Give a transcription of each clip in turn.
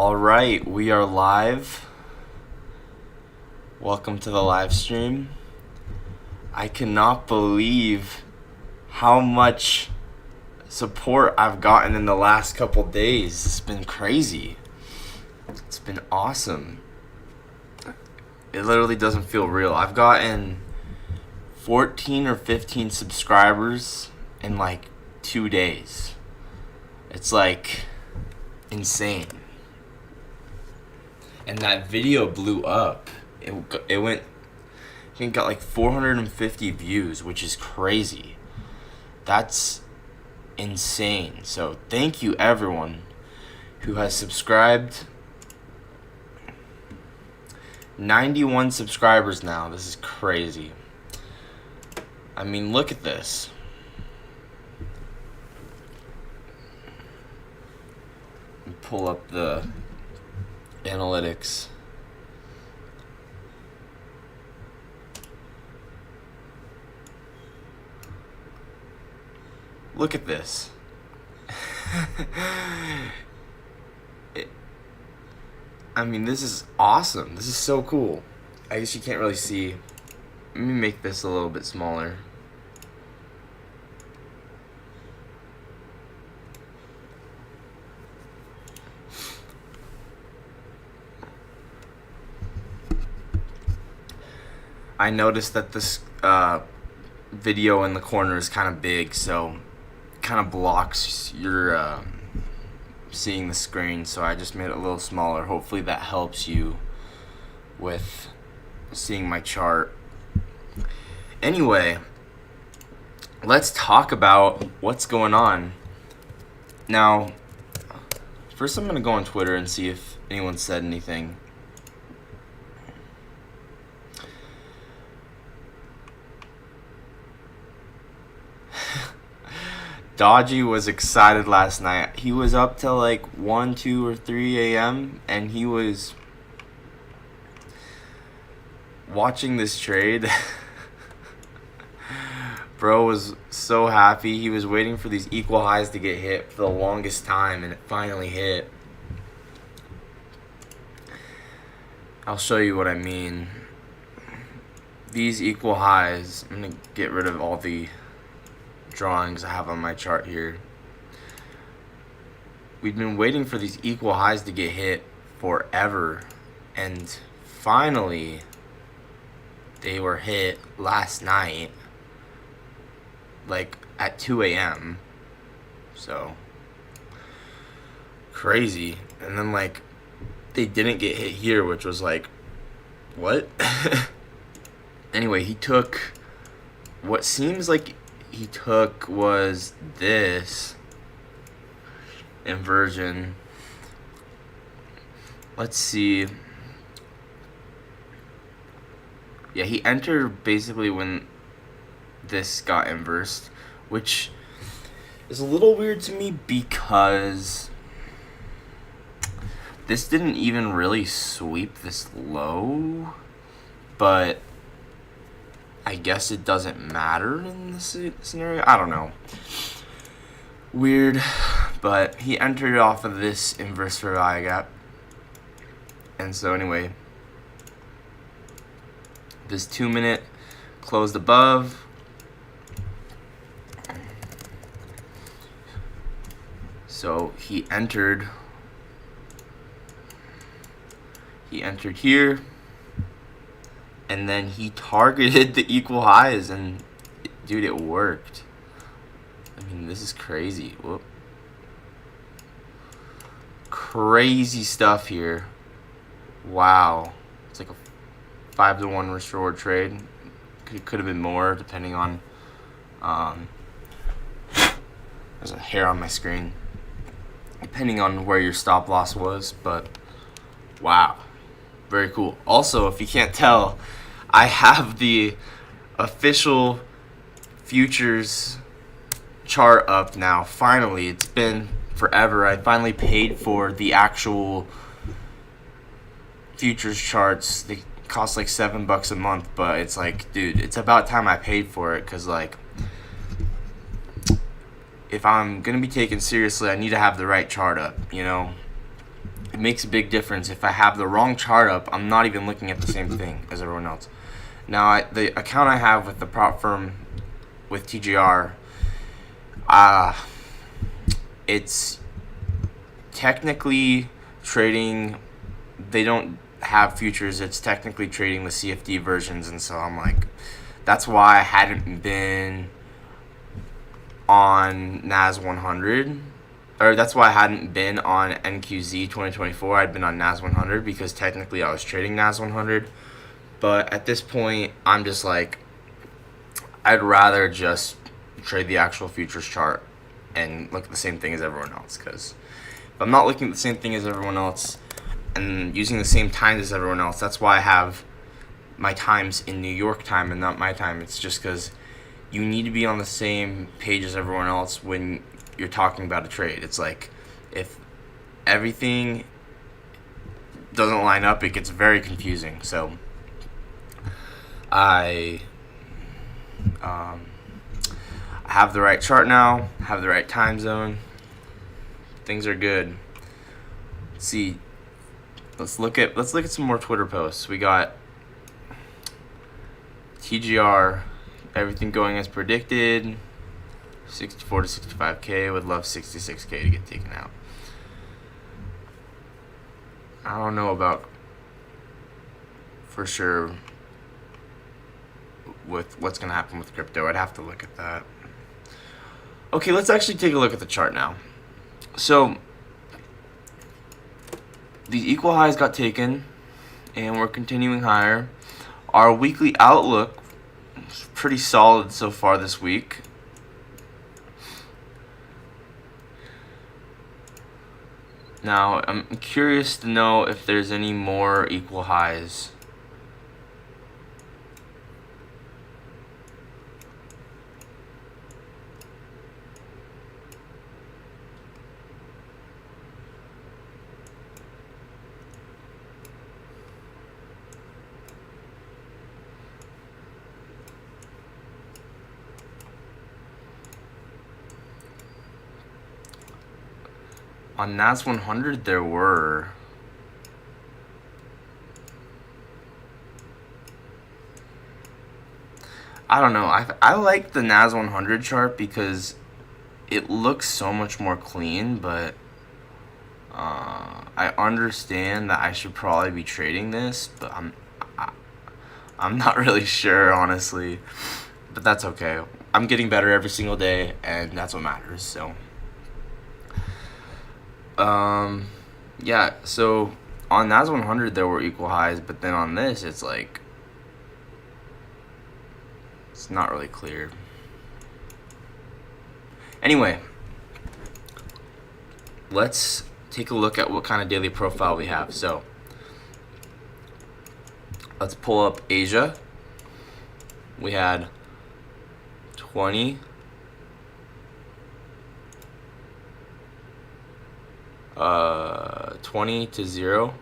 All right, we are live. Welcome to the live stream. I cannot believe how much support I've gotten in the last couple days. It's been crazy. It's been awesome. It literally doesn't feel real. I've gotten 14 or 15 subscribers in like 2 days. It's like insane. And that video blew up. It went, I think, got like 450 views, which is crazy. That's insane. So thank you everyone who has subscribed. 91 subscribers now. This is crazy. I mean, look at this. Pull up the analytics. Look at this. I mean, this is awesome. This is so cool. I guess you can't really see. Let me make this a little bit smaller. I noticed that this video in the corner is kind of big, so it kind of blocks your seeing the screen, so I just made it a little smaller. Hopefully that helps you with seeing my chart. Anyway, let's talk about what's going on. Now, first I'm going to go on Twitter and see if anyone said anything. Dodgy was excited last night. He was up till like 1, 2, or 3 a.m. and he was watching this trade. Bro was so happy. He was waiting for these equal highs to get hit for the longest time, and it finally hit. I'll show you what I mean. These equal highs, I'm going to get rid of all the drawings I have on my chart here. We've been waiting for these equal highs to get hit forever, and finally they were hit last night, like at 2 a.m. So crazy. And then like they didn't get hit here, which was like, what? Anyway, he took what seems like he took was this inversion. Let's see. Yeah, he entered basically when this got inversed, which is a little weird to me because this didn't even really sweep this low, but I guess it doesn't matter in this scenario. I don't know. Weird. But he entered off of this inverse fair value gap. And so anyway, this 2-minute closed above. So he entered here. And then he targeted the equal highs, and dude, it worked. I mean, this is crazy. Whoop. Crazy stuff here. Wow. It's like a 5-to-1 restored trade. Could have been more, depending on there's a hair on my screen. Depending on where your stop loss was, but wow. Very cool. Also, if you can't tell, I have the official futures chart up now. Finally, it's been forever. I finally paid for the actual futures charts. They cost like $7 a month, but it's like, dude, it's about time I paid for it, because like if I'm gonna be taken seriously, I need to have the right chart up, you know. it makes a big difference. If I have the wrong chart up, I'm not even looking at the same thing as everyone else. Now, the account I have with the prop firm with TGR, it's technically trading. They don't have futures. It's technically trading the CFD versions, and so I'm like, that's why I hadn't been on NAS 100, or that's why I hadn't been on NQZ 2024. I'd been on NAS 100 because technically I was trading NAS 100. But at this point, I'm just like, I'd rather just trade the actual futures chart and look at the same thing as everyone else. Because if I'm not looking at the same thing as everyone else and using the same times as everyone else, that's why I have my times in New York time and not my time. It's just because you need to be on the same page as everyone else when you're talking about a trade. It's like, if everything doesn't line up, it gets very confusing. So I have the right chart now, have the right time zone. Things are good. Let's see. Let's look at some more Twitter posts. We got TGR, everything going as predicted. 64 to 65K. Would love 66K to get taken out. I don't know about for sure with what's going to happen with crypto. I'd have to look at that. Okay, let's actually take a look at the chart now. So these equal highs got taken, and we're continuing higher. Our weekly outlook is pretty solid so far this week. Now, I'm curious to know if there's any more equal highs. On NAS 100, there were. I don't know. I like the NAS 100 chart because it looks so much more clean, but I understand that I should probably be trading this, but I'm not really sure, honestly. But that's okay. I'm getting better every single day, and that's what matters. So yeah, so on NAS 100 there were equal highs, but then on this it's like, it's not really clear. Anyway, let's take a look at what kind of daily profile we have. So let's pull up Asia. We had 20, 20 to 0.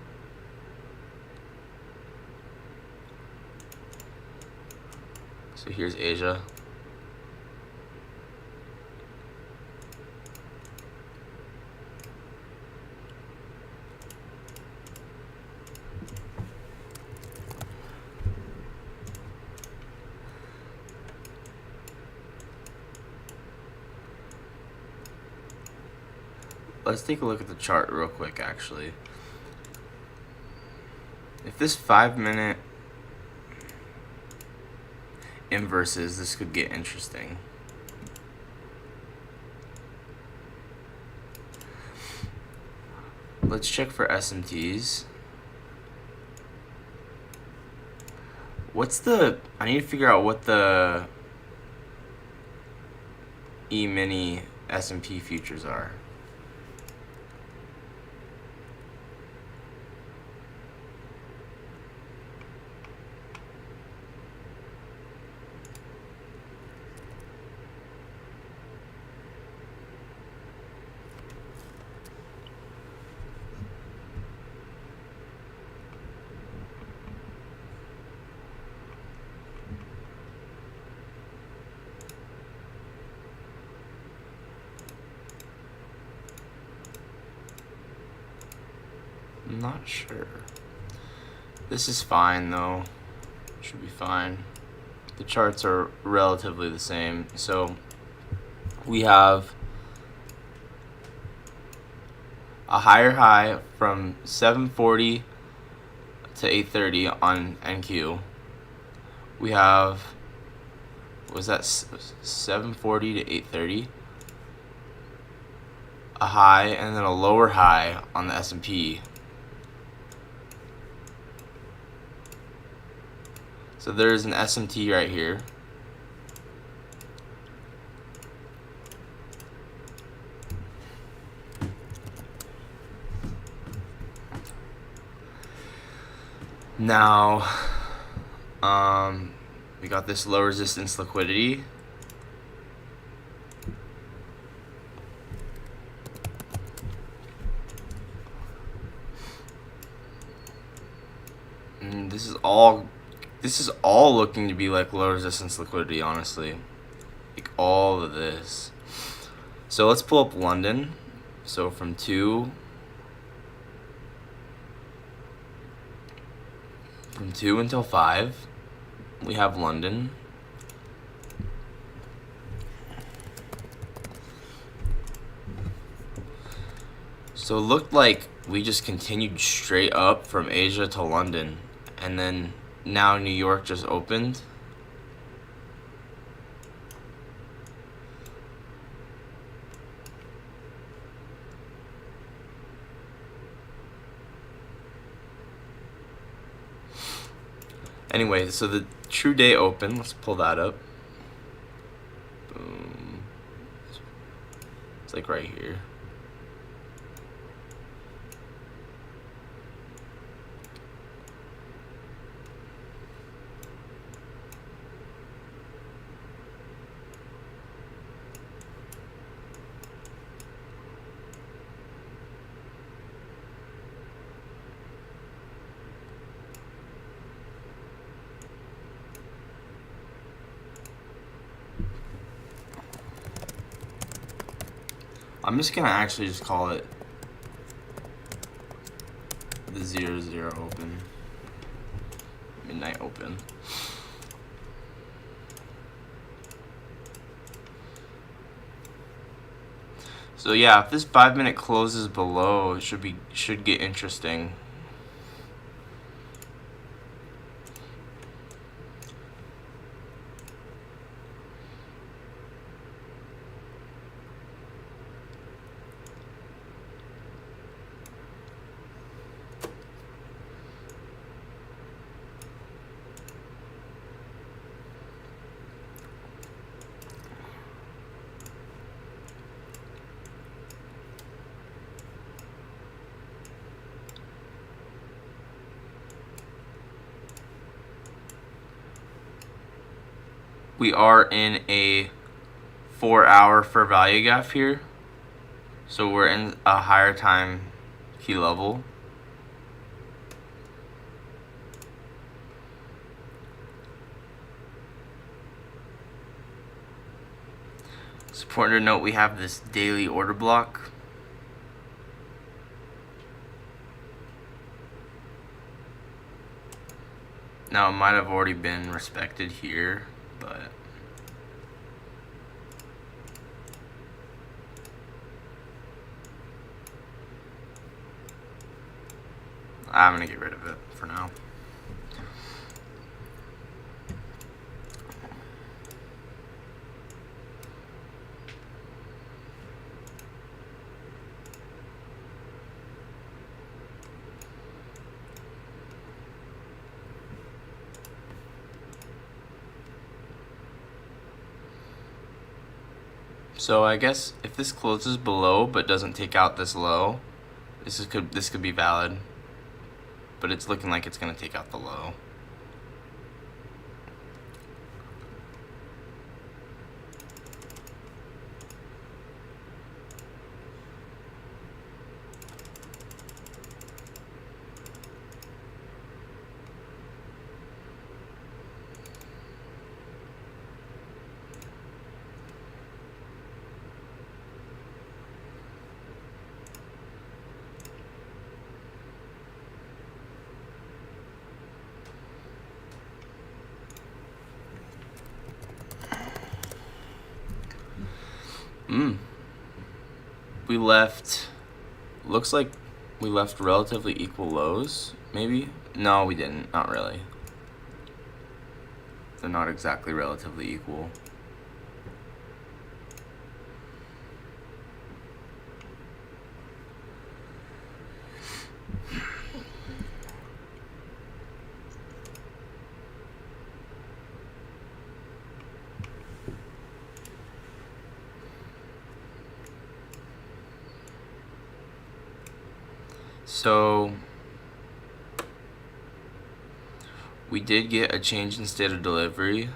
So here's Asia. Let's take a look at the chart real quick, actually. If this 5-minute inverses, this could get interesting. Let's check for SMTs. I need to figure out what the E-mini S&P futures are. I'm not sure. This is fine though. Should be fine. The charts are relatively the same. So we have a higher high from 740 to 830 on NQ. We have, was that 740 to 830? A high and then a lower high on the S&P. So there's an SMT right here. Now, we got this low resistance liquidity. And this is all looking to be like low resistance liquidity, honestly. Like all of this. So let's pull up London. So from 2 until 5, we have London. So it looked like we just continued straight up from Asia to London, and then now New York just opened. Anyway, so the true day open, let's pull that up. Boom. It's like right here. I'm just gonna actually just call it the 0-0 open, midnight open. So yeah, if this 5-minute closes below, it should get interesting. We are in a 4-hour fair value gap here. So we're in a higher time key level. It's important to note we have this daily order block. Now it might have already been respected here, but I'm gonna get rid of it for now. So I guess if this closes below but doesn't take out this low, this could be valid. But it's looking like it's gonna take out the low. We left, looks like we left relatively equal lows, maybe? No, we didn't, not really. They're not exactly relatively equal. So we did get a change in state of delivery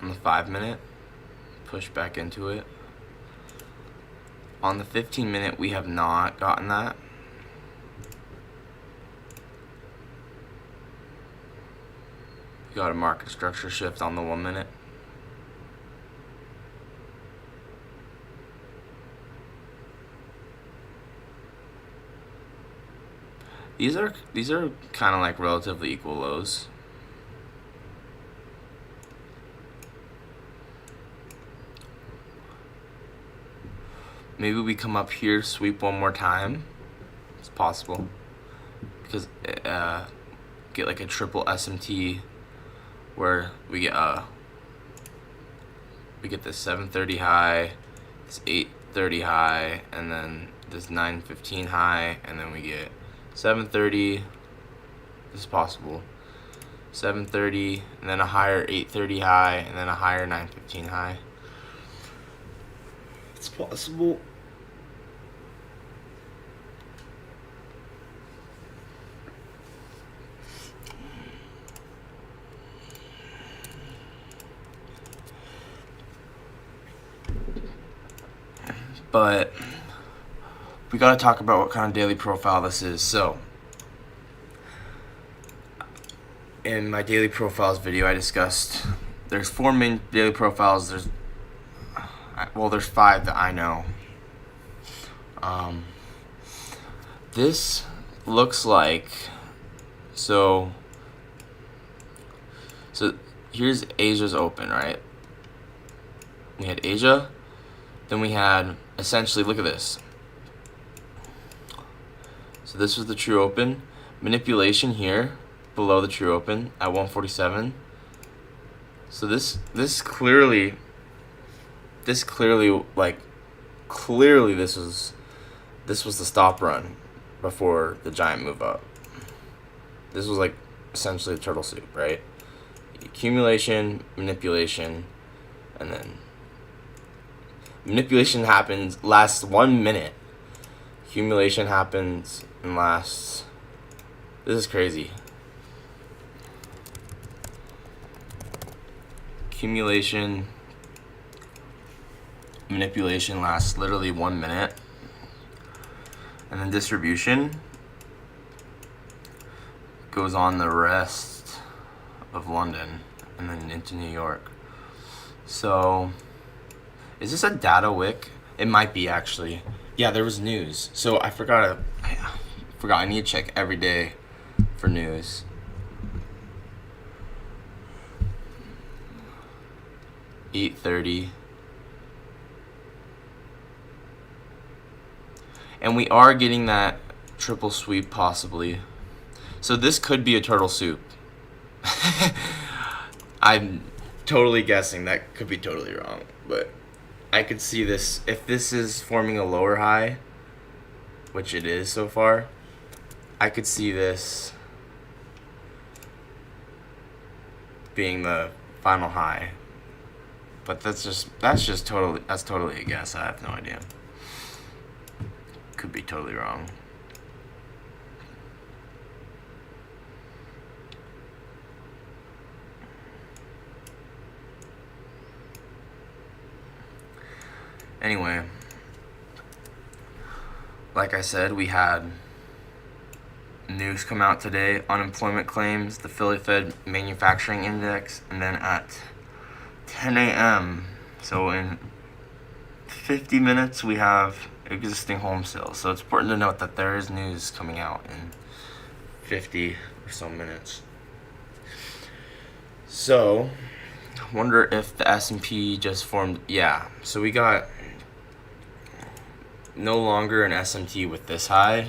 on the 5-minute, push back into it. On the 15-minute, we have not gotten that. We got a market structure shift on the 1-minute. These are kind of like relatively equal lows. Maybe we come up here, sweep one more time. It's possible because get like a triple SMT where we get this 730 high, this 830 high, and then this 915 high, and then we get 730. This is possible. 730, and then a higher 830 high, and then a higher 915 high. It's possible. But we gotta talk about what kind of daily profile this is. So, in my daily profiles video, I discussed there's 4 main daily profiles. There's 5 that I know. This looks like so here's Asia's open, right? We had Asia, then we had essentially, look at this. So this was the true open. Manipulation here below the true open at 147. So this clearly this was the stop run before the giant move up. This was like essentially a turtle soup, right? Accumulation, manipulation, and then manipulation lasts 1 minute. Accumulation happens and lasts. This is crazy. Accumulation, manipulation lasts literally 1 minute. And then distribution goes on the rest of London and then into New York. So, is this a data wick? It might be, actually. Yeah, there was news. So I forgot I need to check every day for news. $8.30. And we are getting that triple sweep possibly. So this could be a turtle soup. I'm totally guessing. That could be totally wrong. But I could see this. If this is forming a lower high, which it is so far, I could see this being the final high. But that's totally a guess. I have no idea. Could be totally wrong. Anyway, like I said, we had news come out today, unemployment claims, the Philly Fed manufacturing index, and then at 10 a.m., so in 50 minutes, we have existing home sales. So it's important to note that there is news coming out in 50 or so minutes. So Wonder if the S&P just formed. Yeah, so we got no longer an SMT with this high,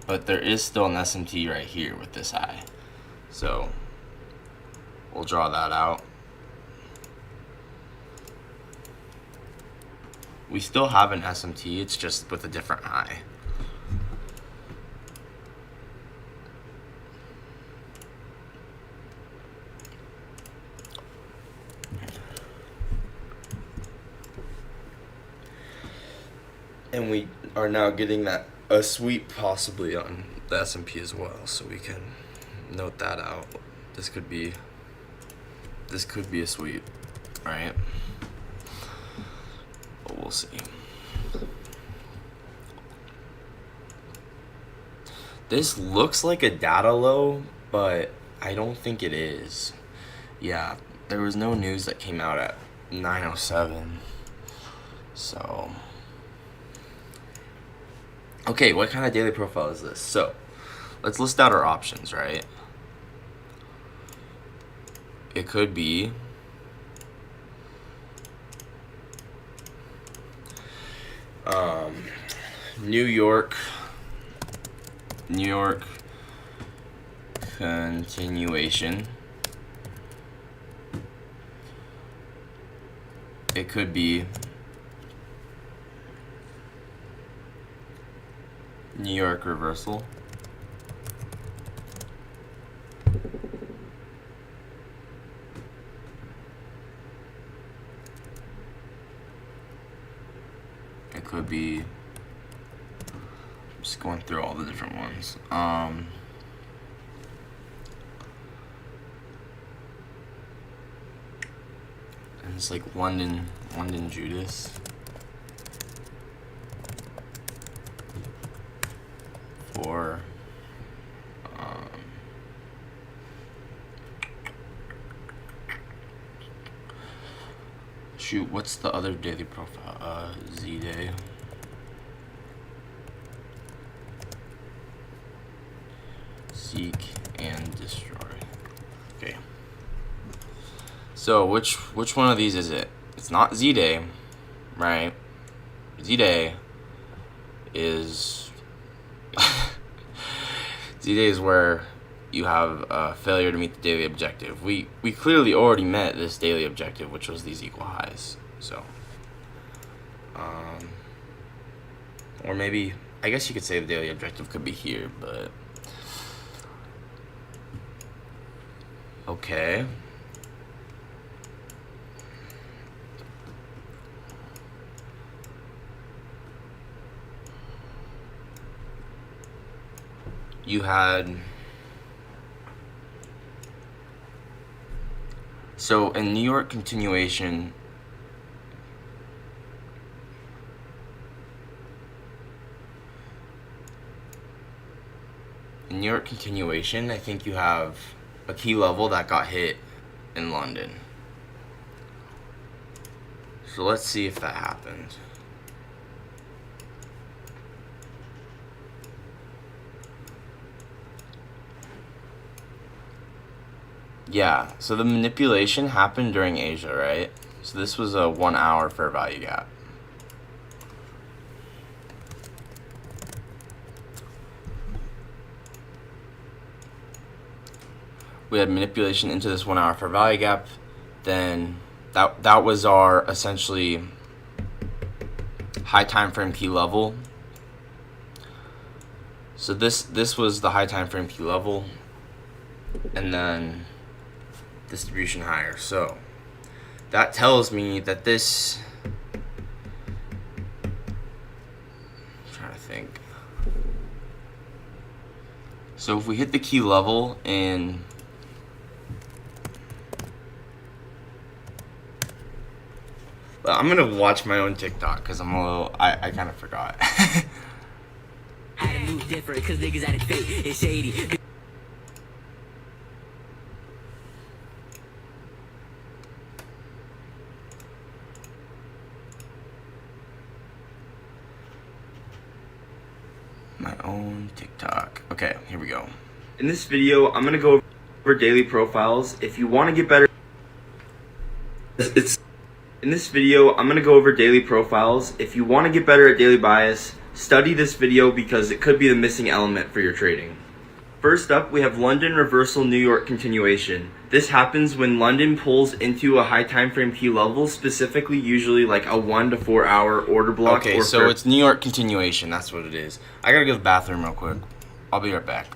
but there is still an SMT right here with this high. So we'll draw that out. We still have an SMT, it's just with a different high. And we are now getting that a sweep possibly on the S&P as well, so we can note that out. This could be a sweep, right? But we'll see. This looks like a data low, but I don't think it is. Yeah, there was no news that came out at 9:07. So okay, what kind of daily profile is this? So let's list out our options, right? It could be New York continuation. It could be New York reversal. It could be, I'm just going through all the different ones. And it's like London Judas. For shoot, what's the other daily profile? Z-Day. Seek and destroy. Okay. So which one of these is it? It's not Z-Day, right? Z-Day is Z-Day is where you have a failure to meet the daily objective. We clearly already met this daily objective, which was these equal highs. So, or maybe, I guess you could say the daily objective could be here, but okay. You had, so in New York continuation, I think you have a key level that got hit in London. So let's see if that happened. Yeah, so the manipulation happened during Asia, right? So this was a 1 hour fair value gap. We had manipulation into this 1 hour fair value gap. Then that was our essentially high time frame key level. So this was the high time frame key level, and then distribution higher. So that tells me that this, I'm trying to think. So if we hit the key level in I'm gonna watch my own TikTok because I'm a little, I kind of forgot. I move different cause niggas at it fake, it's shady. My own TikTok. Okay, here we go. In this video, I'm gonna go over daily profiles. If you want to get better, in this video, I'm going to go over daily profiles. If you want to get better at daily bias, study this video because it could be the missing element for your trading. First up, we have London reversal, New York continuation. This happens when London pulls into a high time frame key level, specifically usually like a 1 to 4 hour order block. Okay, so it's New York continuation. That's what it is. I gotta go to the bathroom real quick. I'll be right back.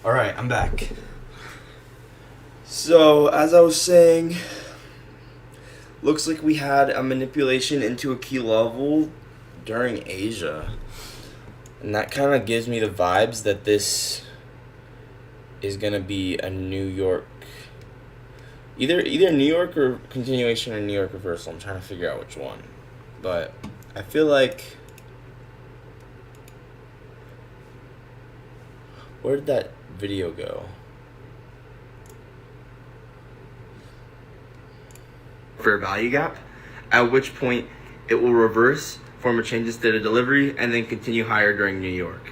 Alright, I'm back. So, as I was saying, looks like we had a manipulation into a key level during Asia. And that kind of gives me the vibes that this is going to be a New York, either New York or continuation or New York reversal. I'm trying to figure out which one. But I feel like, where did that video go? Fair value gap, at which point it will reverse, form a change in state of delivery, and then continue higher during New York.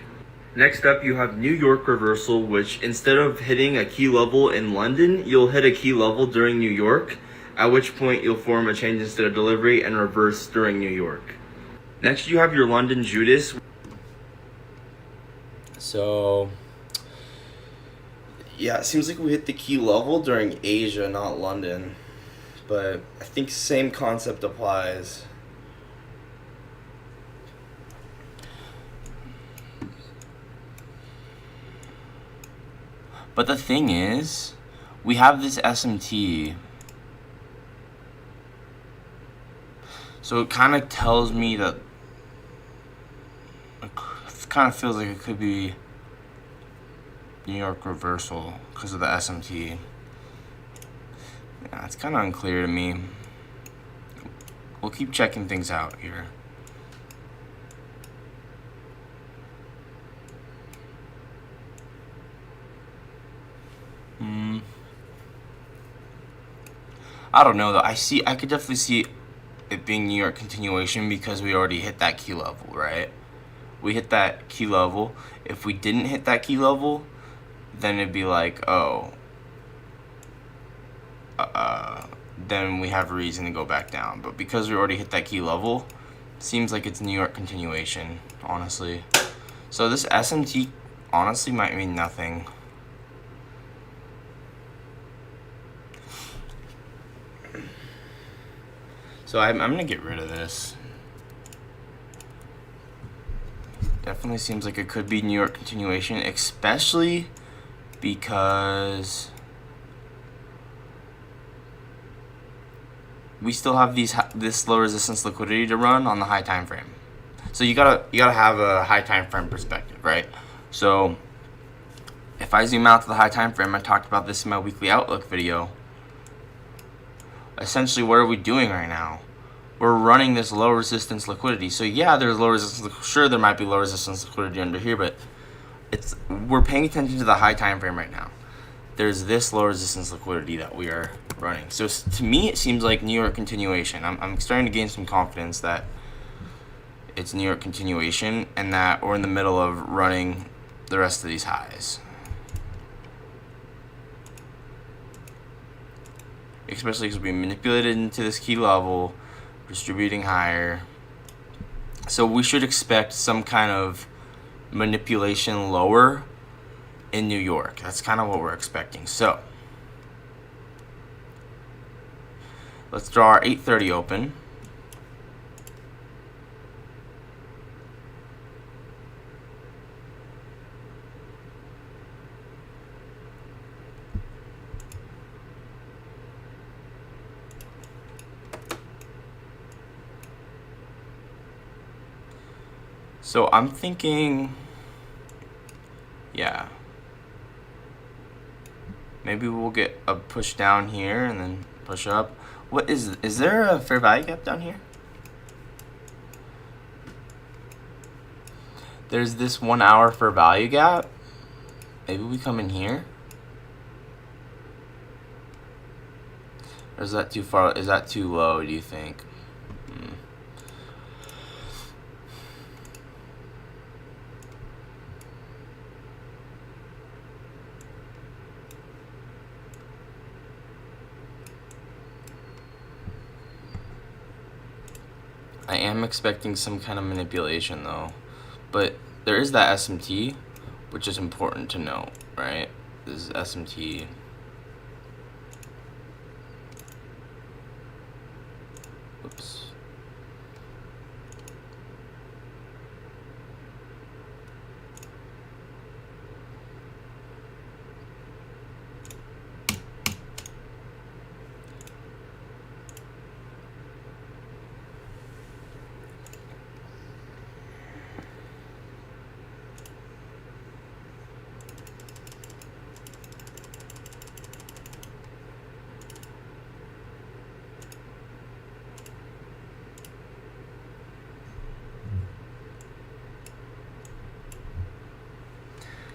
Next up, you have New York reversal, which instead of hitting a key level in London, you'll hit a key level during New York, at which point you'll form a change in state of delivery and reverse during New York. Next, you have your London Judas. So, yeah, it seems like we hit the key level during Asia, not London. But I think same concept applies. But the thing is, we have this SMT. So it kind of tells me that it kind of feels like it could be New York reversal because of the SMT. Yeah, it's kind of unclear to me. We'll keep checking things out here. I don't know though. I could definitely see it being New York continuation because we already hit that key level, right? We hit that key level. If we didn't hit that key level, then it'd be like, oh, then we have a reason to go back down. But because we already hit that key level, seems like it's New York continuation, honestly. So this SMT honestly might mean nothing. So I'm gonna get rid of this. Definitely seems like it could be New York continuation, especially because we still have this low resistance liquidity to run on the high time frame. So you gotta have a high time frame perspective, right? So if I zoom out to the high time frame, I talked about this in my weekly outlook video. Essentially, what are we doing right now? We're running this low resistance liquidity. So yeah, there's low resistance. Sure, there might be low resistance liquidity under here, but we're paying attention to the high time frame right now. There's this low resistance liquidity that we are running. So to me, it seems like New York continuation. I'm starting to gain some confidence that it's New York continuation and that we're in the middle of running the rest of these highs. Especially because we manipulated into this key level, distributing higher. So we should expect some kind of manipulation lower in New York. That's kind of what we're expecting. So let's draw our 830 open. So I'm thinking, yeah, maybe we'll get a push down here and then push up. What is there a fair value gap down here? There's this 1 hour fair value gap. Maybe we come in here. Or is that too far? Is that too low, do you think? I am expecting some kind of manipulation though, but there is that SMT, which is important to note, right? This is SMT. Oops.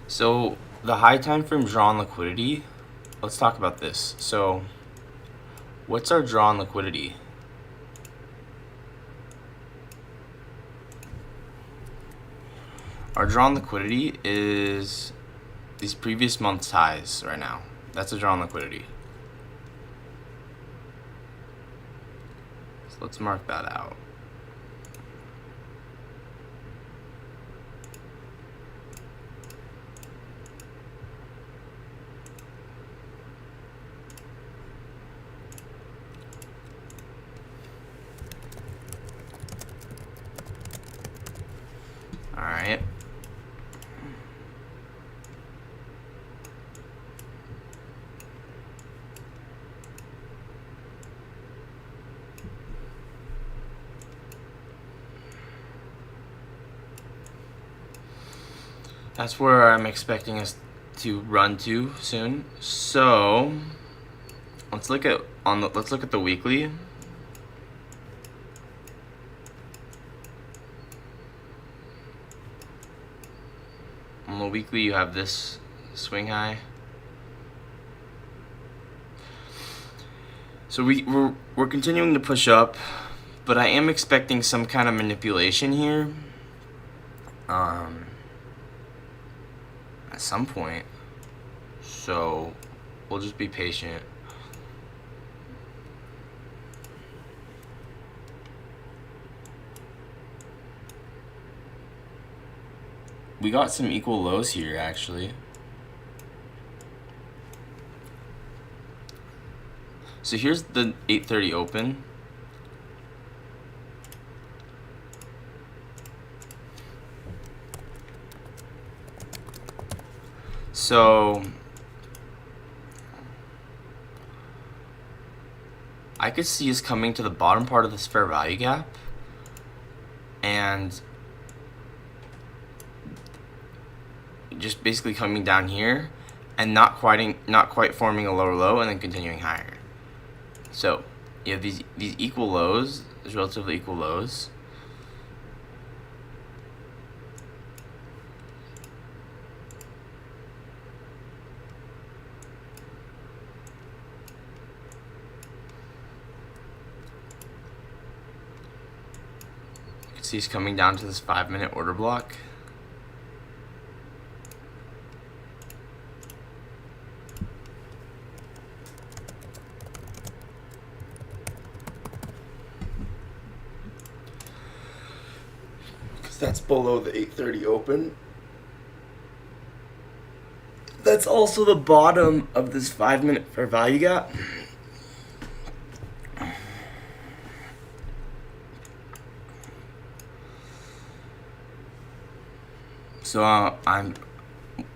So the high time frame drawn liquidity, let's talk about this. So what's our drawn liquidity? Our drawn liquidity is these previous month's highs right now. That's a drawn liquidity. So let's mark that out. All right. That's where I'm expecting us to run to soon. So let's look at the weekly. On the weekly, you have this swing high. So we're continuing to push up, but I am expecting some kind of manipulation here. At some point. So we'll just be patient. we got some equal lows here actually. So here's the 8:30 open. So I could see us coming to the bottom part of this fair value gap and just basically coming down here and not quite forming a lower low and then continuing higher. So you have these equal lows, these relatively equal lows. You can see it's coming down to this 5-minute order block. That's below the 8:30 open. That's also the bottom of this 5-minute fair value gap. So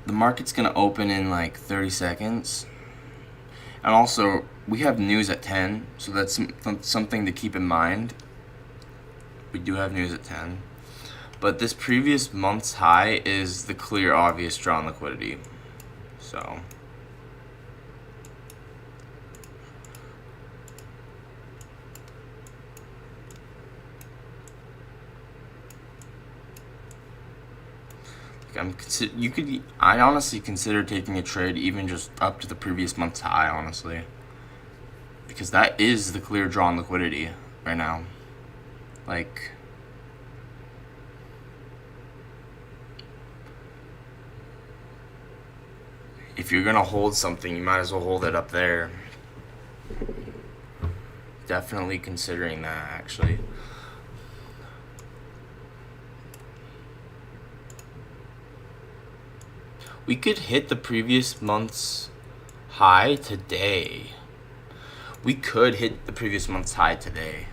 the market's gonna open in like 30 seconds, and also we have news at 10, so that's something to keep in mind. We do have news at 10. But this previous month's high is the clear, obvious draw on liquidity. So I honestly consider taking a trade even just up to the previous month's high, honestly, because that is the clear draw on liquidity right now. Like, if you're gonna hold something, you might as well hold it up there. Definitely considering that, actually. We could hit the previous month's high today. We could hit the previous month's high today.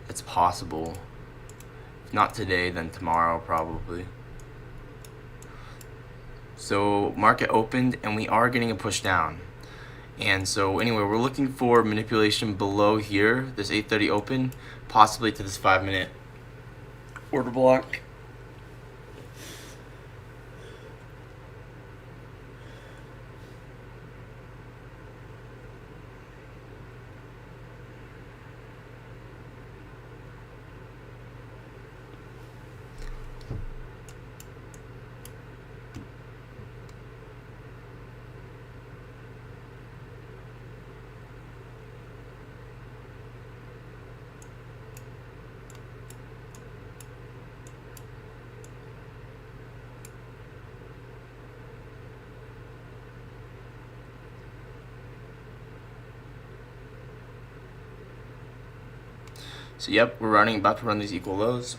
It's possible. If not today, then tomorrow probably. So market opened and we are getting a push down. And so anyway, we're looking for manipulation below here, this 8:30 open, possibly to this 5-minute order block. So yep, we're about to run these equal lows.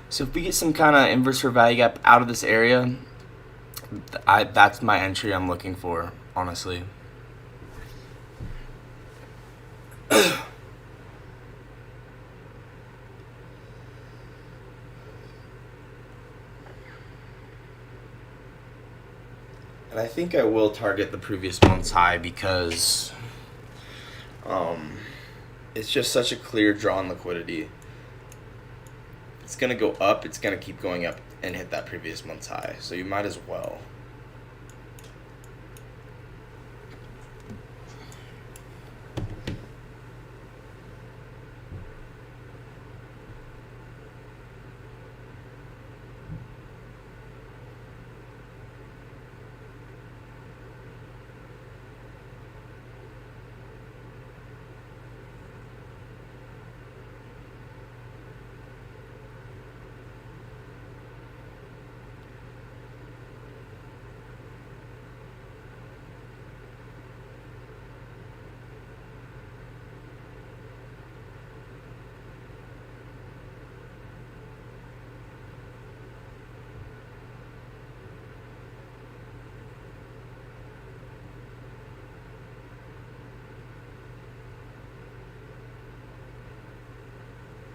So if we get some kind of inverse fair value gap out of this area, that's my entry I'm looking for, honestly. And I think I will target the previous month's high because it's just such a clear draw on liquidity. It's gonna go up, it's gonna keep going up and hit that previous month's high, so you might as well.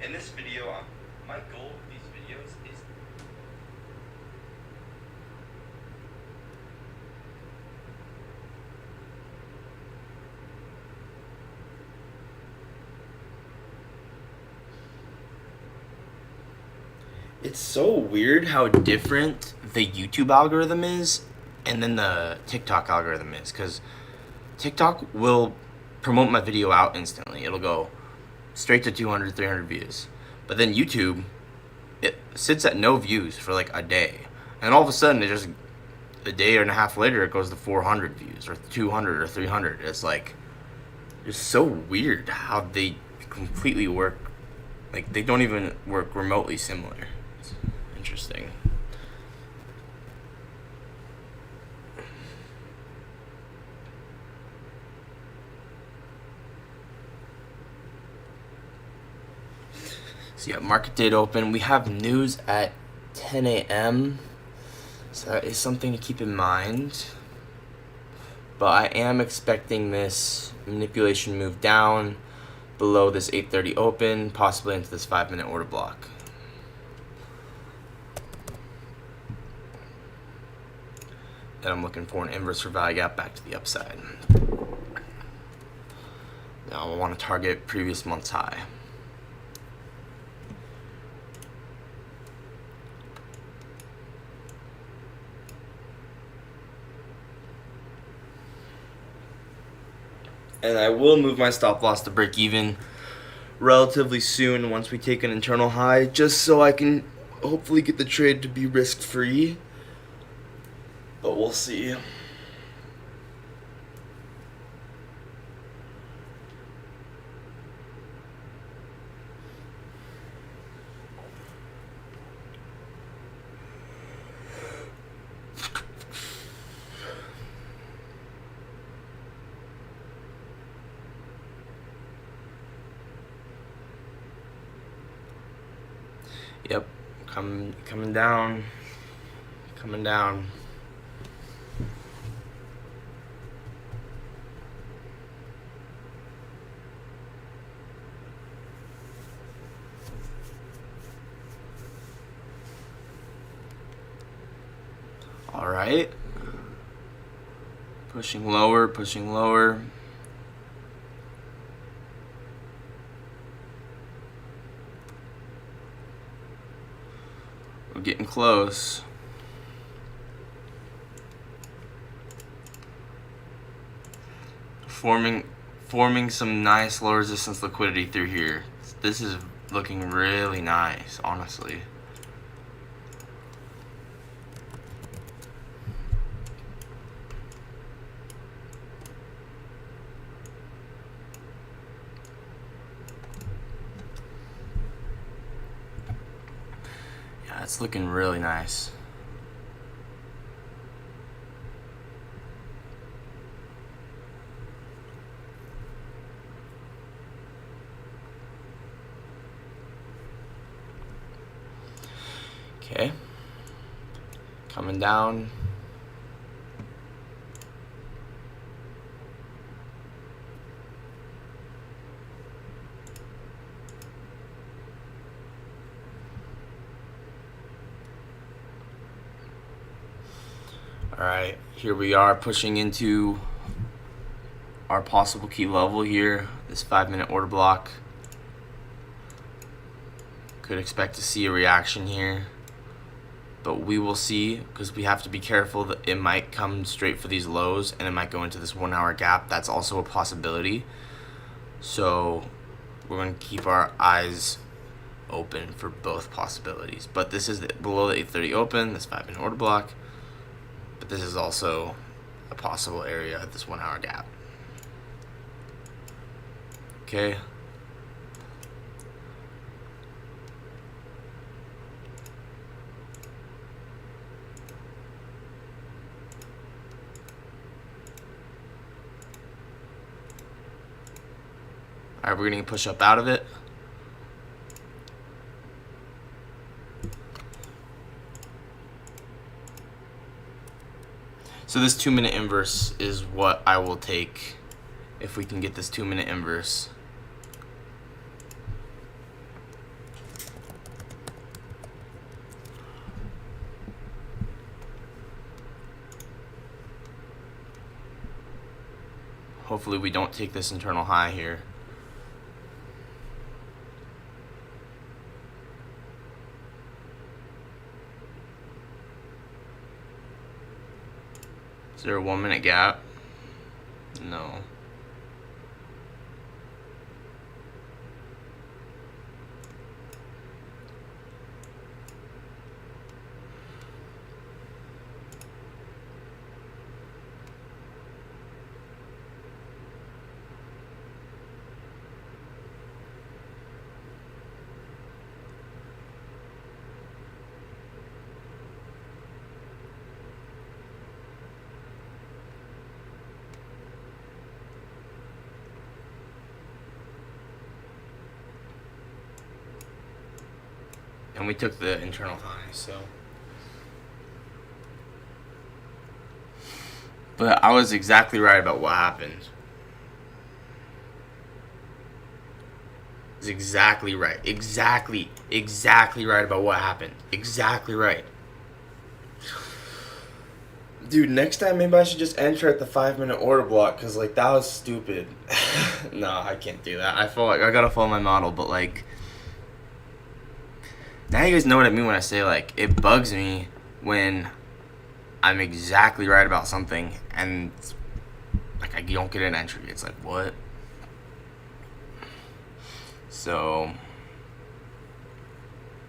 In this video, my goal with these videos is it's so weird how different the YouTube algorithm is and then the TikTok algorithm is, because TikTok will promote my video out instantly. It'll go straight to 200, 300 views. But then YouTube, it sits at no views for like a day. And all of a sudden, it just, a day and a half later, it goes to 400 views or 200 or 300. It's like, it's so weird how they completely work. Like, they don't even work remotely similar. It's interesting. So yeah, market date open. We have news at 10 a.m. So that is something to keep in mind. But I am expecting this manipulation move down below this 8:30 open, possibly into this 5-minute order block. Then I'm looking for an inverse for value gap back to the upside. Now I want to target previous month's high. And I will move my stop loss to break even relatively soon once we take an internal high, just so I can hopefully get the trade to be risk free. But we'll see. Yep, coming down. All right. Pushing lower. We're getting close. Forming some nice low resistance liquidity through here. This is looking really nice, honestly. Yeah, it's looking really nice. Okay, coming down. All right, here we are pushing into our possible key level here, this 5-minute order block. Could expect to see a reaction here, but we will see, because we have to be careful that it might come straight for these lows and it might go into this 1-hour gap. That's also a possibility. So we're going to keep our eyes open for both possibilities. But this is below the 8:30 open, this 5-minute order block. But this is also a possible area at this 1-hour gap. Okay. All right, we're going to push up out of it. So this 2-minute inverse is what I will take if we can get this 2-minute inverse. Hopefully we don't take this internal high here. Is there a 1 minute gap? No. And we took the internal high, so. But I was exactly right about what happened. It's exactly right. Exactly right about what happened. Exactly right. Dude, next time maybe I should just enter at the 5-minute order block, because, like, that was stupid. No, I can't do that. I feel like I gotta follow my model, but, like, now you guys know what I mean when I say, like, it bugs me when I'm exactly right about something and, like, I don't get an entry. It's like, what? So,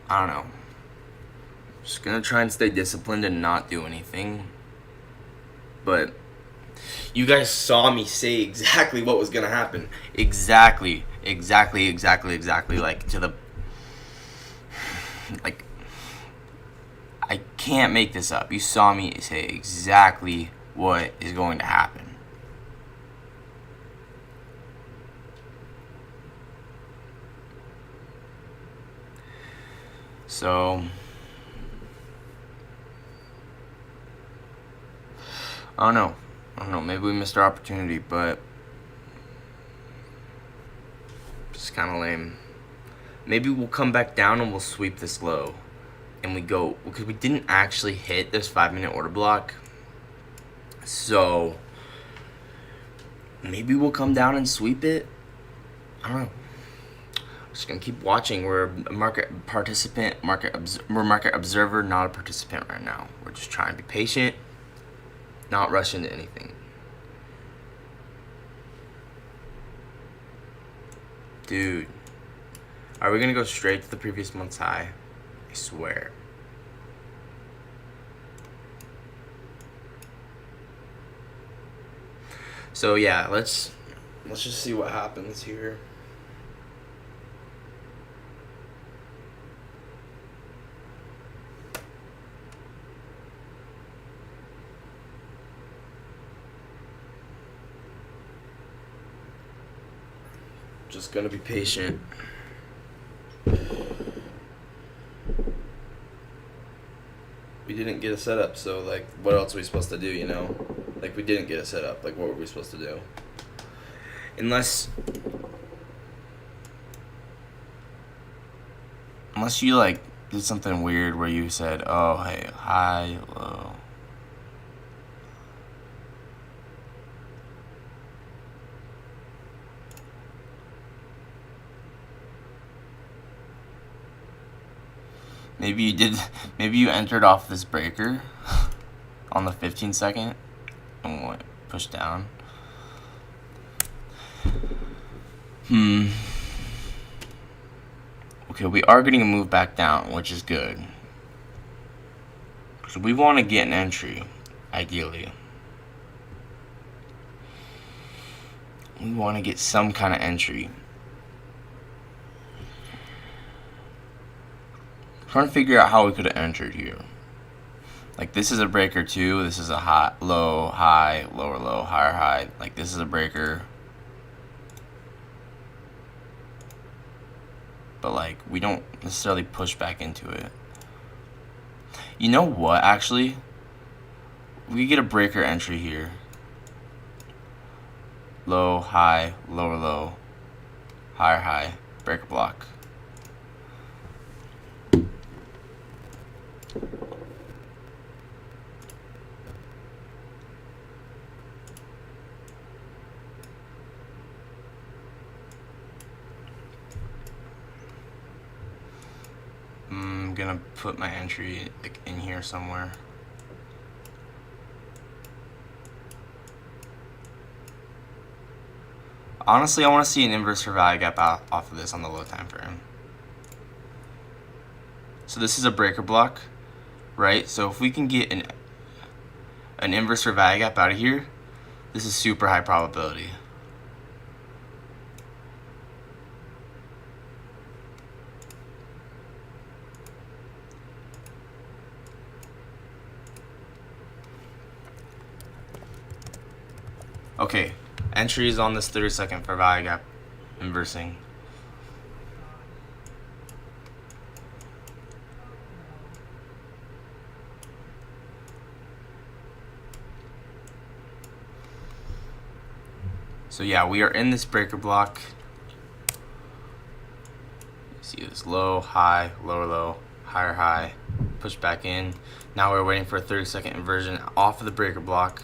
I don't know. Just gonna try and stay disciplined and not do anything. But you guys saw me say exactly what was gonna happen. Exactly. Like, to the... Like, I can't make this up. You saw me say exactly what is going to happen. So, I don't know. Maybe we missed our opportunity, but it's kind of lame. Maybe we'll come back down and we'll sweep this low. And we go, because we didn't actually hit this 5-minute order block. So, maybe we'll come down and sweep it. I don't know. Just gonna keep watching. We're a market participant, we're market observer, not a participant right now. We're just trying to be patient, not rush into anything. Dude, are we gonna go straight to the previous month's high? I swear. So yeah, let's just see what happens here. Just gonna be patient. We didn't get a setup, so, like, what else are we supposed to do, you know? Like, we didn't get a setup. Like, what were we supposed to do? Unless you, like, did something weird where you said, oh, hey, high, low. Maybe you did. Maybe you entered off this breaker on the 15 second and what? Pushed down. Okay, we are getting a move back down, which is good. So we want to get an entry, ideally. We want to get some kind of entry. Trying to figure out how we could have entered here. Like, this is a breaker too. This is a high, low, high, lower, low, higher, high. Like, this is a breaker. But, like, we don't necessarily push back into it. You know what, actually? We could get a breaker entry here. Low, high, lower, low, higher, high, breaker block. gonna put my entry like in here somewhere. Honestly, I want to see an inverse for value gap off of this on the low time frame. So this is a breaker block, right? So if we can get an inverse for value gap out of here, this is super high probability. Okay, entry is on this 30-second for value gap inversing. So yeah, we are in this breaker block. You see this low, high, lower low, higher high, push back in. Now we're waiting for a 30-second inversion off of the breaker block.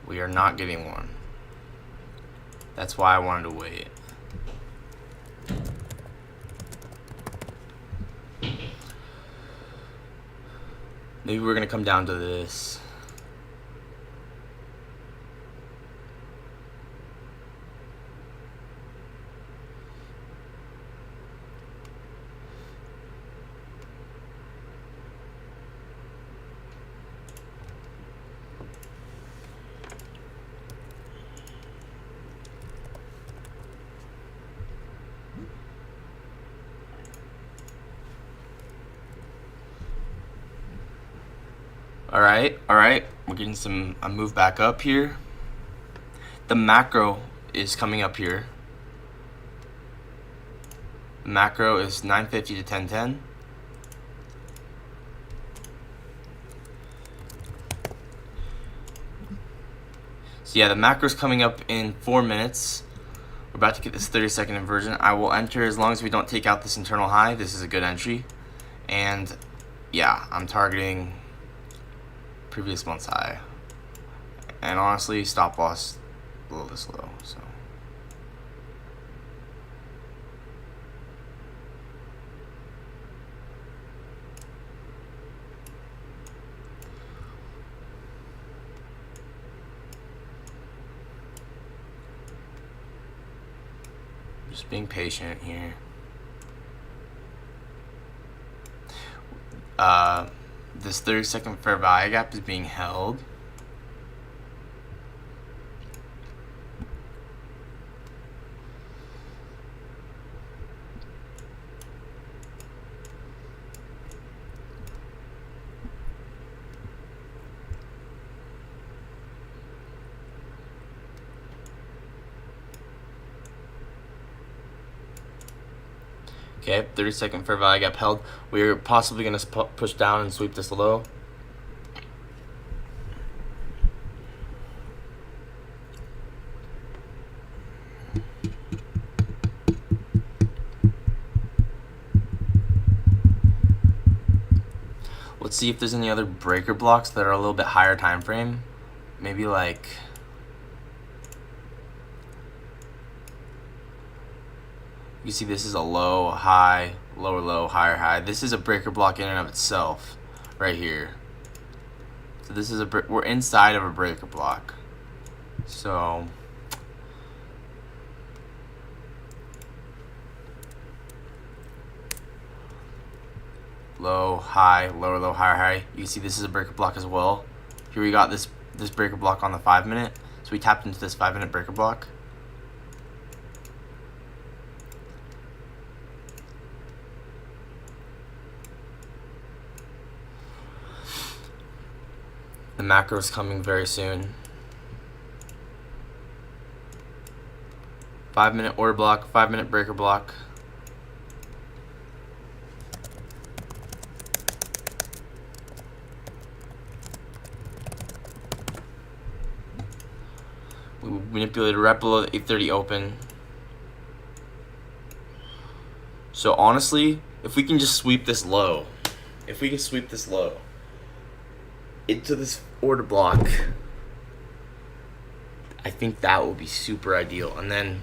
We are not getting one. That's why I wanted to wait. Maybe we're gonna come down to this. All right, we're getting a move back up here. The macro is coming up here. The macro is 950 to 1010. So yeah, the macro is coming up in 4 minutes. We're about to get this 30-second inversion. I will enter as long as we don't take out this internal high. This is a good entry. And yeah, I'm targeting previous month's high, and honestly stop loss below this low. So just being patient here. This 30-second fair value gap is being held. Okay, 30-second fair value gap held. We're possibly going to push down and sweep this low. Let's see if there's any other breaker blocks that are a little bit higher time frame. Maybe like you see this is a low, high, lower low, higher high. This is a breaker block in and of itself right here. So this is we're inside of a breaker block. So low, high, lower low, higher high. You can see this is a breaker block as well. Here we got this breaker block on the 5 minute. So we tapped into this 5 minute breaker block. The macro is coming very soon. 5 minute order block, 5 minute breaker block. We manipulated right below the 830 open. So honestly, if we can just sweep this low, into this order block, I think that will be super ideal. And then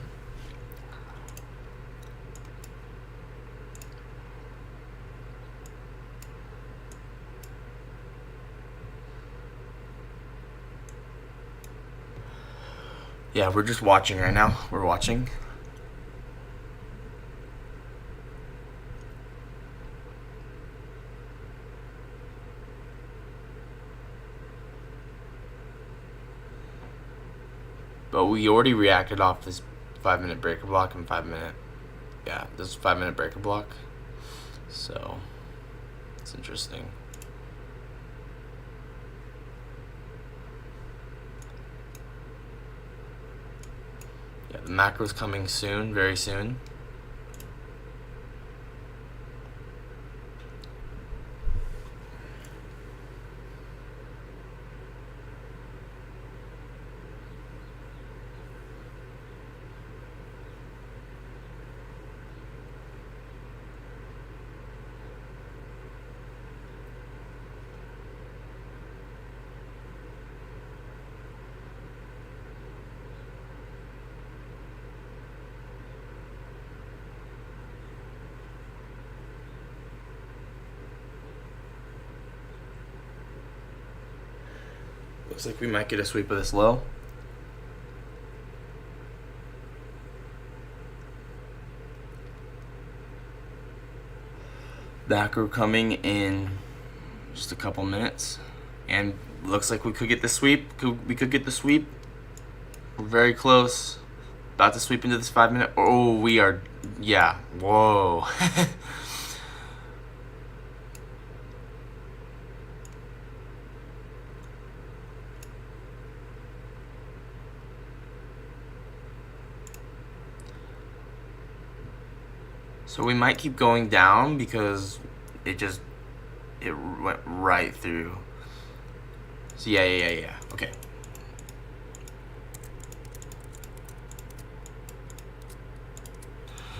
Yeah, we're just watching right now. We're watching. But we already reacted off this 5-minute breaker block and 5-minute. Yeah, this 5-minute breaker block. So, it's interesting. Yeah, the macro's coming soon, very soon. Looks like we might get a sweep of this low. Macro coming in just a couple minutes. And looks like we could get the sweep. We could get the sweep. We're very close. About to sweep into this 5-minute. Oh, we are. Yeah. Whoa. So we might keep going down because it went right through. So yeah. Okay.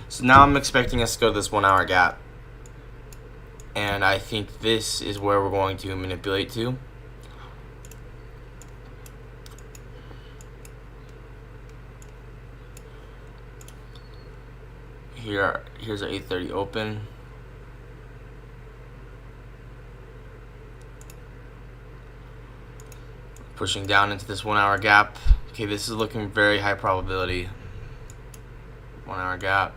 So now I'm expecting us to go to this 1 hour gap. And I think this is where we're going to manipulate to. Here's our 8:30 open. Pushing down into this 1 hour gap. Okay, this is looking very high probability. 1 hour gap.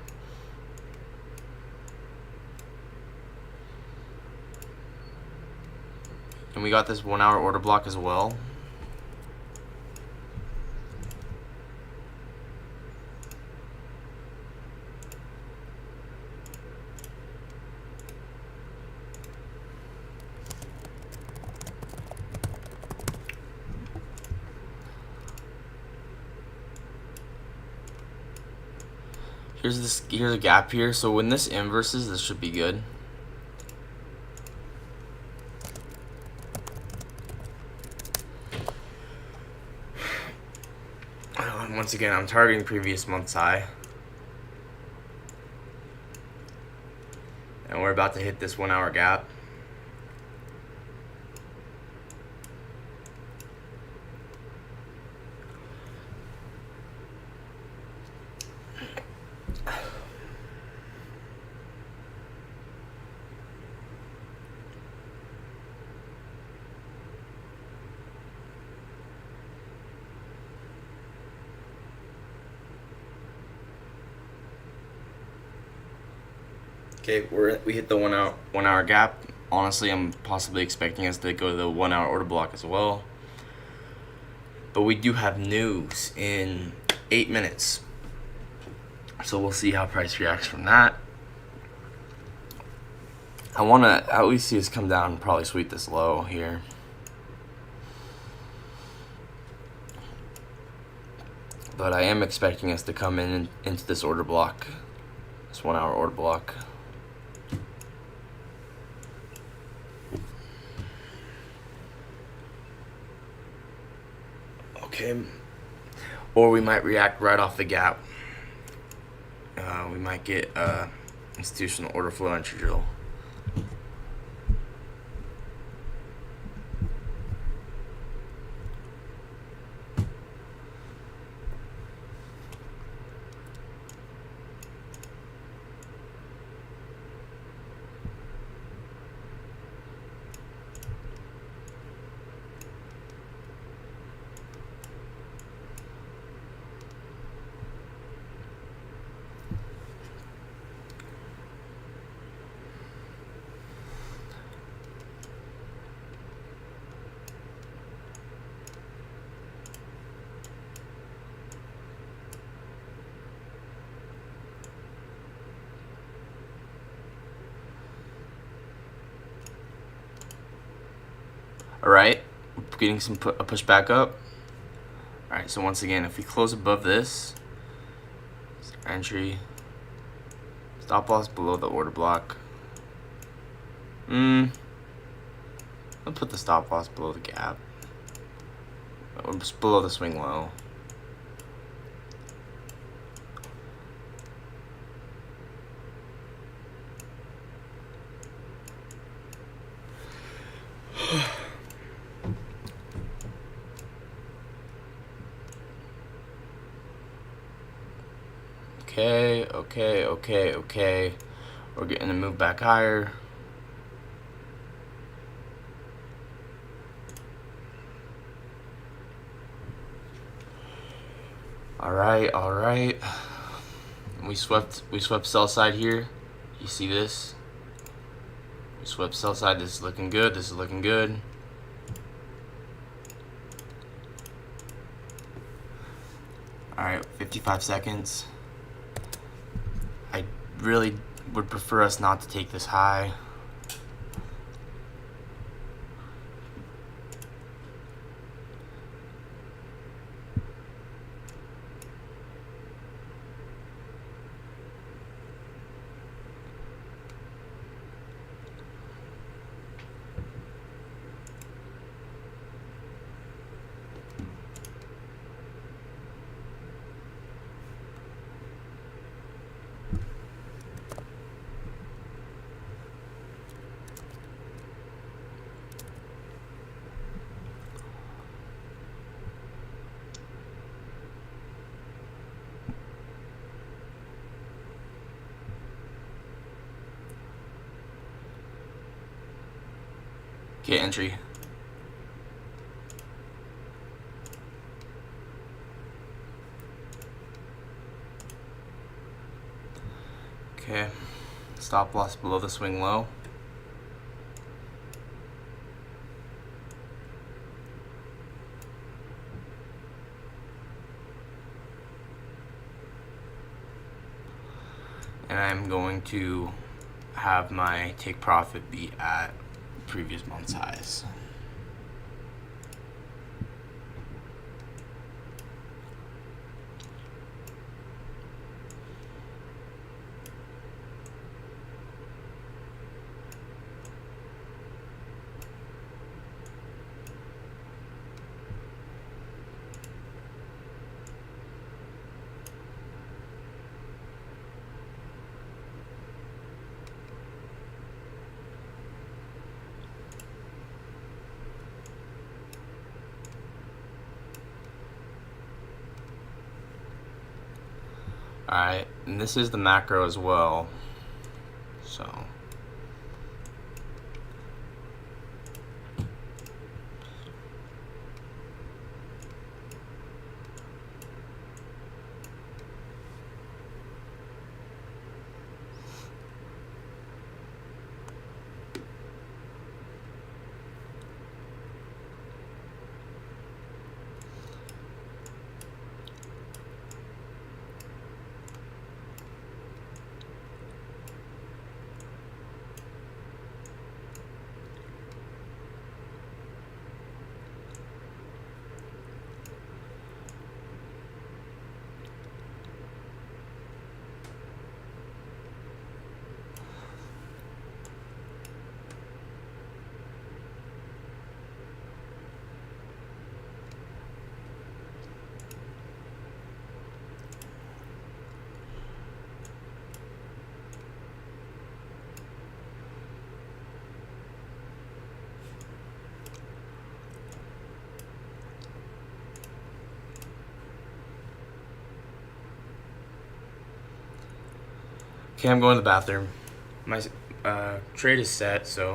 And we got this 1 hour order block as well. Here's a gap here. So when this inverses, this should be good. And once again, I'm targeting previous month's high. And we're about to hit this 1 hour gap. Okay, we hit the 1 hour gap. Honestly, I'm possibly expecting us to go to the 1 hour order block as well. But we do have news in 8 minutes. So we'll see how price reacts from that. I want to at least see us come down and probably sweep this low here. But I am expecting us to come into this order block, this 1 hour order block. Okay. Or we might react right off the gap. We might get institutional order flow entry drill. All right, we're getting some a push back up. All right, so once again, if we close above this, entry, stop loss below the order block. I'll put the stop loss below the gap, or just below the swing low. Okay. We're getting to move back higher. All right. We swept sell side here. You see this? We swept sell side. This is looking good. All right, 55 seconds. I really would prefer us not to take this high. Okay, entry. Okay, stop loss below the swing low. And I'm going to have my take profit be at previous month's highs. Alright, and this is the macro as well. So okay, I'm going to the bathroom. My trade is set, so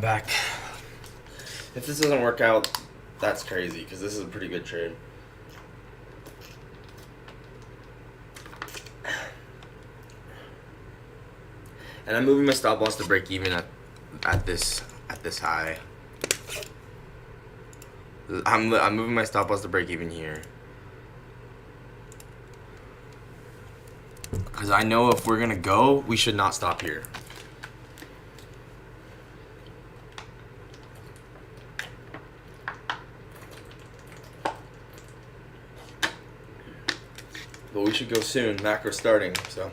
back. If this doesn't work out, that's crazy because this is a pretty good trade. And I'm moving my stop loss to break even at this high. I'm moving my stop loss to break even here. Because I know if we're gonna go, we should not stop here. But we should go soon. Macro starting, so.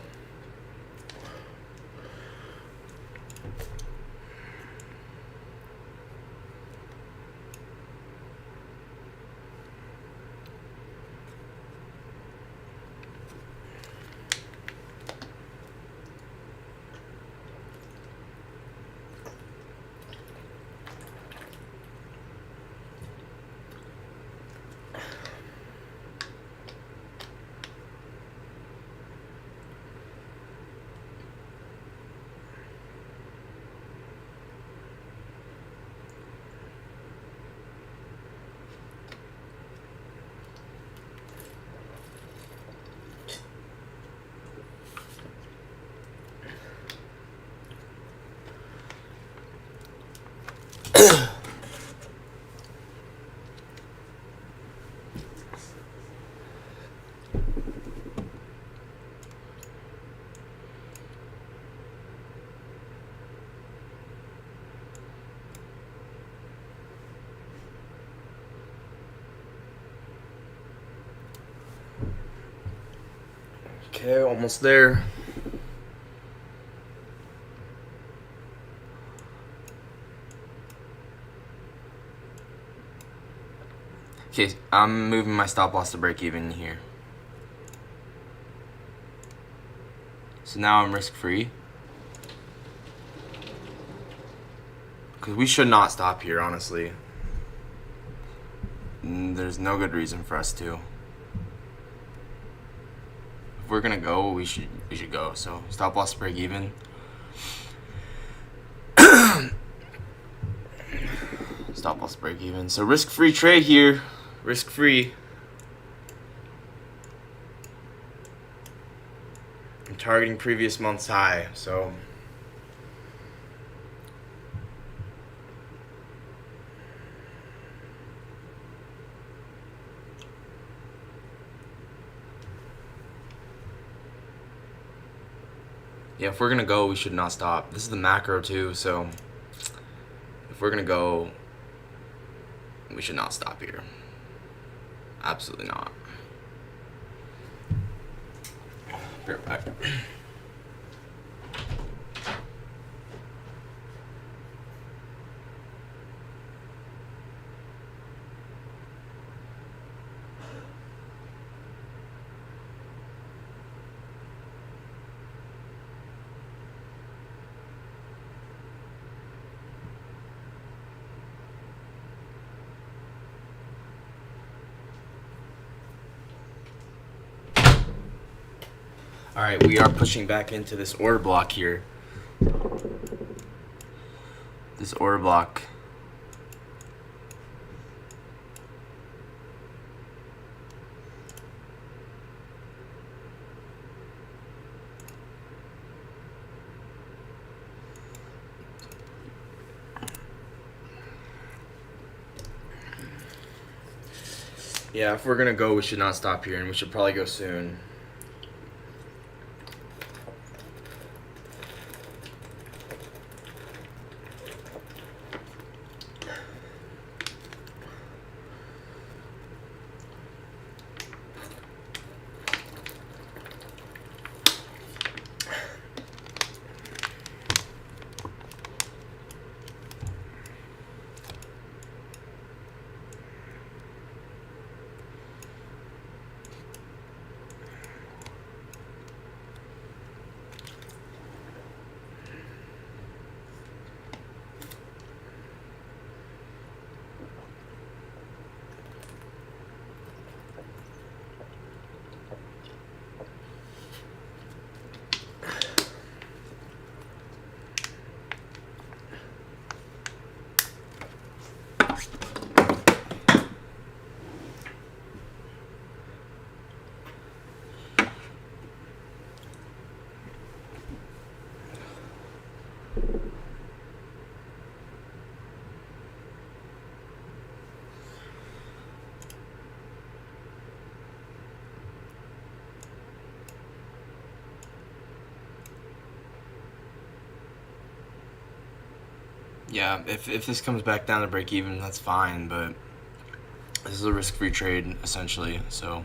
Okay, almost there. Okay, I'm moving my stop loss to break even here. So now I'm risk free. Because we should not stop here, honestly. There's no good reason for us to. If we're gonna go, we should go. So stop loss to break even. Stop loss to break even. So risk free trade here. Risk free. I'm targeting previous month's high, so. Yeah, if we're gonna go, we should not stop. This is the macro too, so if we're gonna go, we should not stop here. Absolutely not. Be right back. All right, we are pushing back into this order block here. This order block. Yeah, if we're gonna go, we should not stop here, and we should probably go soon. Yeah, if this comes back down to break even, that's fine, but this is a risk-free trade, essentially, so...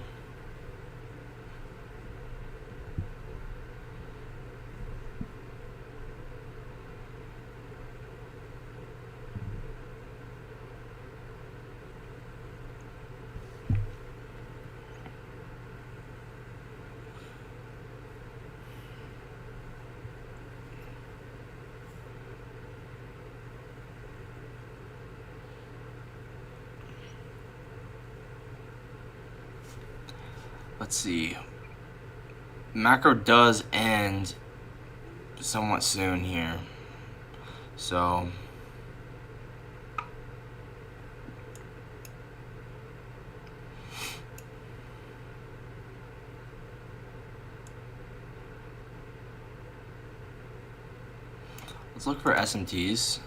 Let's see. Macro does end somewhat soon here. So let's look for SMTs.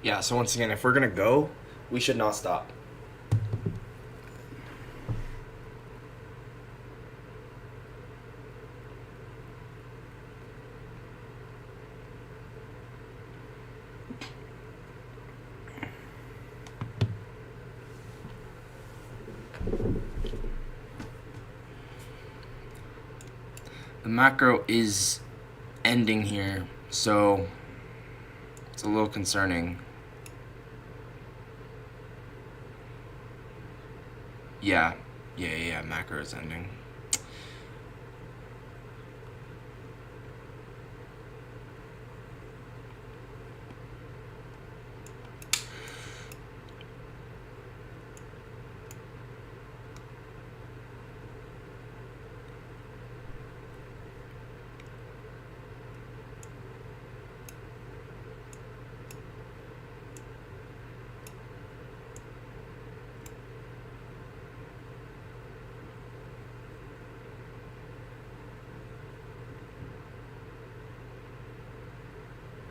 Yeah, so once again, if we're gonna go, we should not stop. The macro is ending here, so it's a little concerning. Yeah, macro is ending.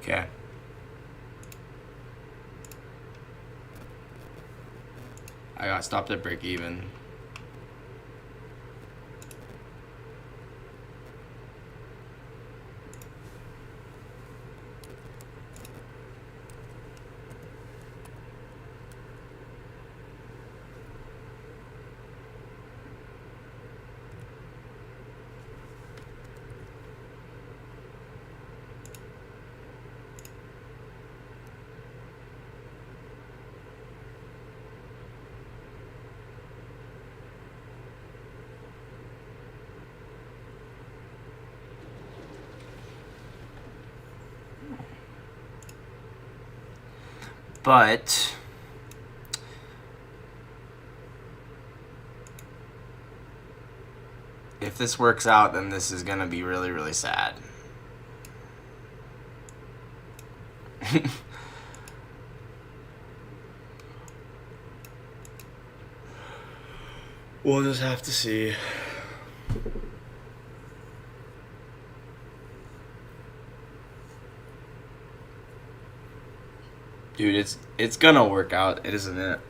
Okay. I got stopped at break even. But if this works out, then this is gonna be really, really sad. We'll just have to see. Dude, it's gonna work out, isn't it?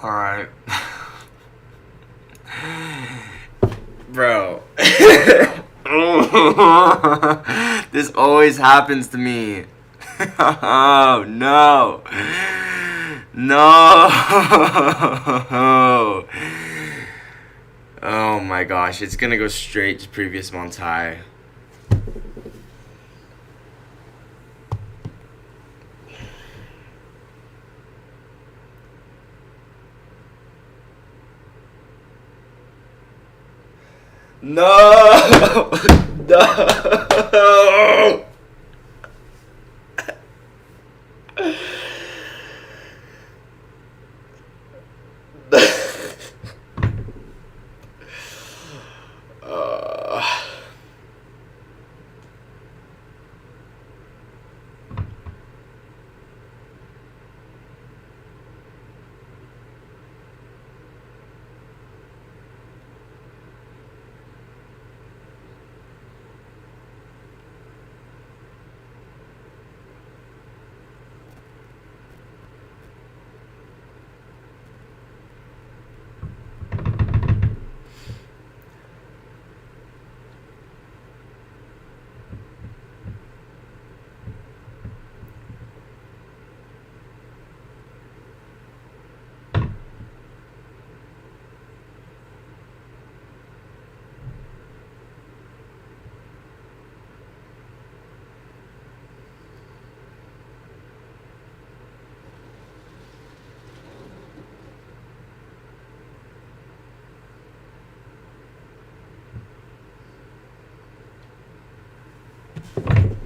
Alright. Bro. This always happens to me. Oh, no. No. Oh my gosh, it's gonna go straight to previous month's high. No! No!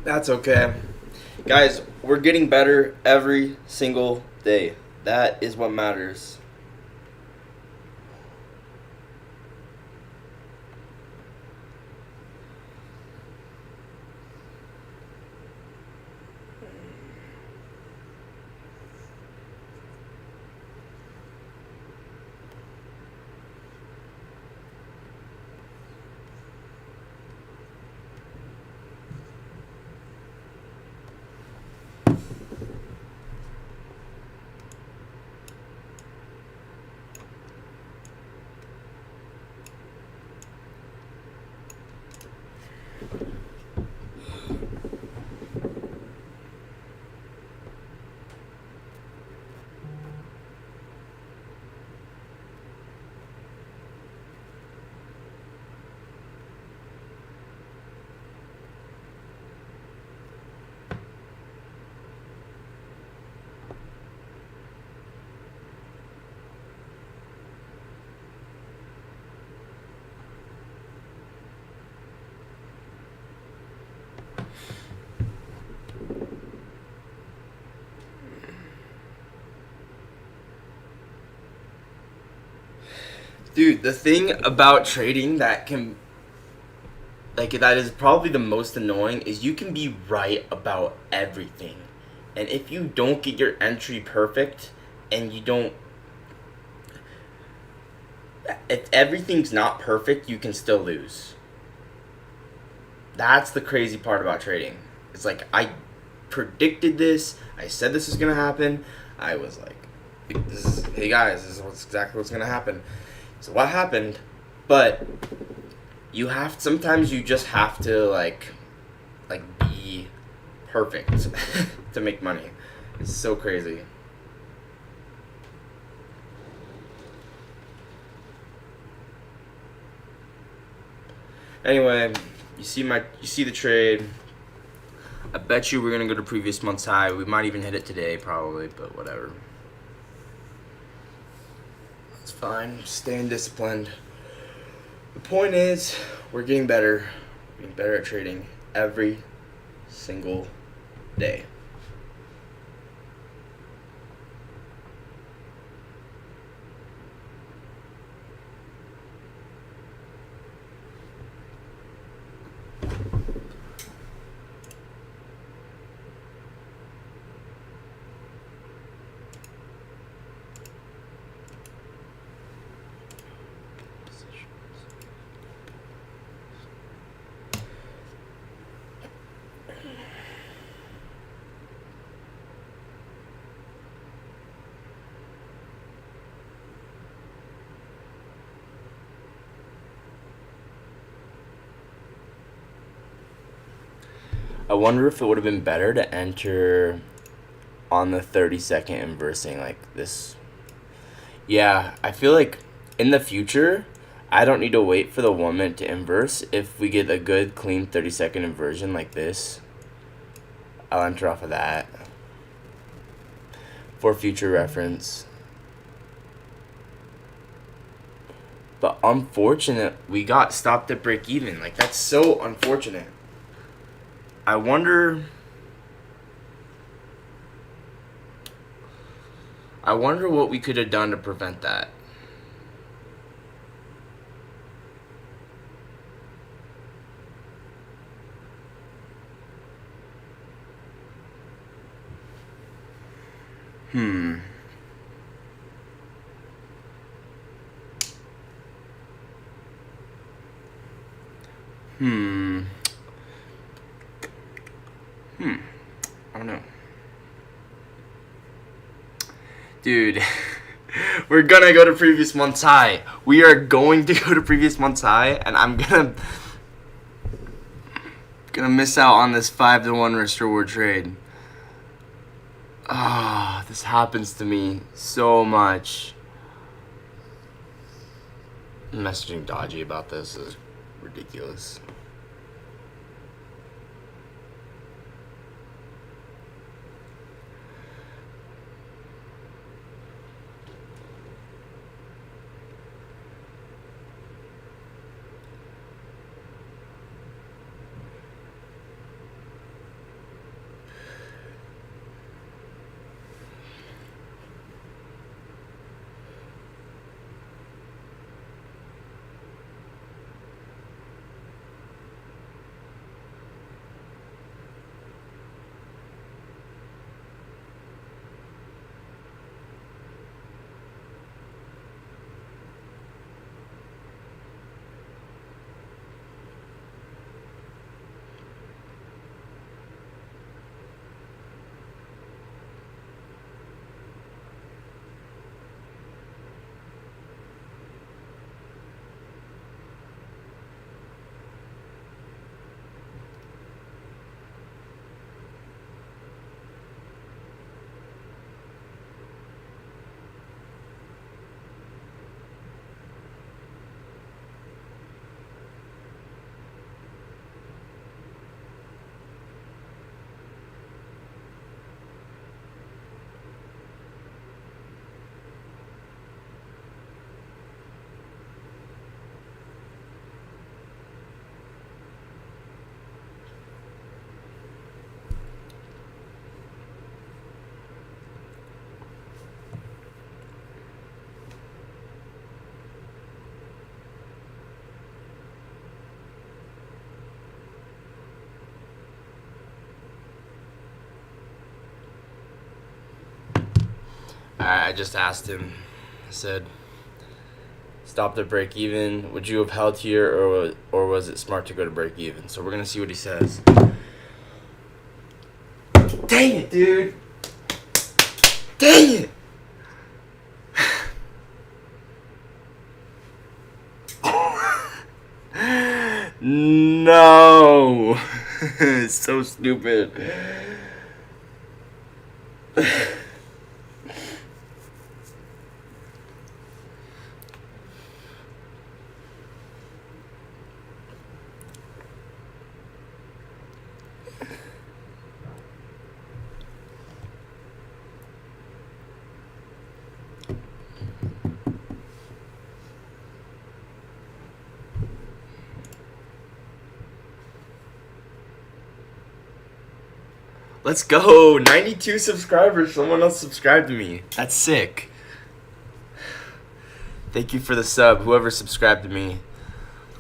That's okay. Guys, we're getting better every single day. That is what matters. Dude, the thing about trading that is probably the most annoying is you can be right about everything. And if you don't get your entry perfect and if everything's not perfect, you can still lose. That's the crazy part about trading. It's like, I predicted this. I said this was going to happen. I was like, hey guys, this is exactly what's going to happen. So what happened? But sometimes you just have to like be perfect to make money. It's so crazy. Anyway, you see the trade. I bet you we're gonna go to previous month's high. We might even hit it today, probably, but whatever. It's fine. Staying disciplined. The point is, we're getting better. We're getting better at trading every single day. I wonder if it would have been better to enter on the 30-second inversing like this. Yeah, I feel like in the future, I don't need to wait for the 1 minute to inverse. If we get a good, clean 30-second inversion like this, I'll enter off of that for future reference. But unfortunate, we got stopped at break even. Like, that's so unfortunate. I wonder what we could have done to prevent that. I don't know. Dude, we're gonna go to previous month's high. We are going to go to previous month's high, and I'm gonna miss out on this 5-to-1 risk reward trade. Ah, this happens to me so much. Messaging Dodgy about this is ridiculous. I just asked him. I said, "Stop the break even. Would you have held here, or was it smart to go to break even?" So we're gonna see what he says. Dang it, dude! Dang it! No! It's so stupid. Let's go! 92 subscribers. Someone else subscribed to me. That's sick. Thank you for the sub, whoever subscribed to me.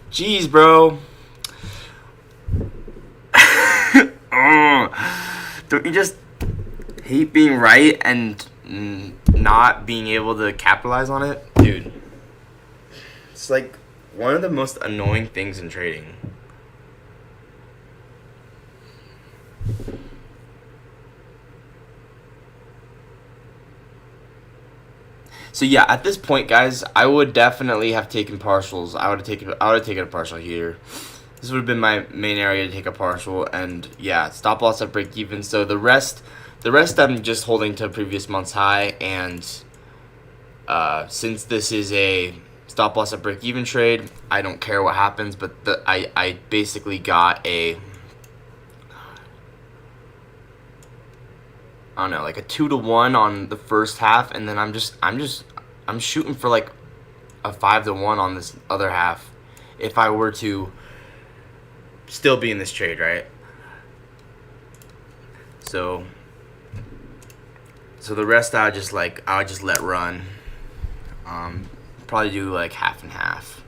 Jeez, bro. Don't you just hate being right and not being able to capitalize on it? Dude. It's like one of the most annoying things in trading. So yeah, at this point, guys, I would definitely have taken partials. I would have taken a partial here. This would have been my main area to take a partial, and yeah, stop loss at break even. So the rest I'm just holding to previous month's high, and since this is a stop loss at break even trade, I don't care what happens. But I basically got a, I don't know, like a 2-to-1 on the first half, and then I'm shooting for like a 5-to-1 on this other half if I were to still be in this trade, right? So the rest I would just let run. Probably do like half and half.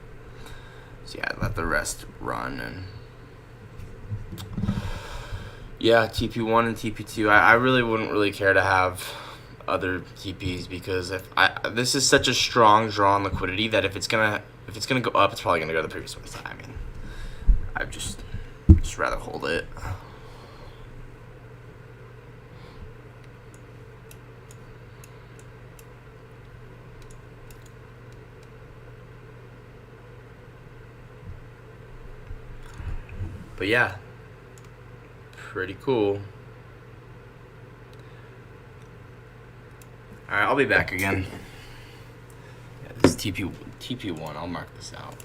So yeah, let the rest run. And yeah, TP1 and TP2. I really wouldn't really care to have other TPs, because this is such a strong draw on liquidity that if it's gonna go up, it's probably gonna go to the previous one. I mean, I'd just rather hold it. But yeah, pretty cool. Alright, I'll be back again. Yeah, this is TP1. I'll mark this out.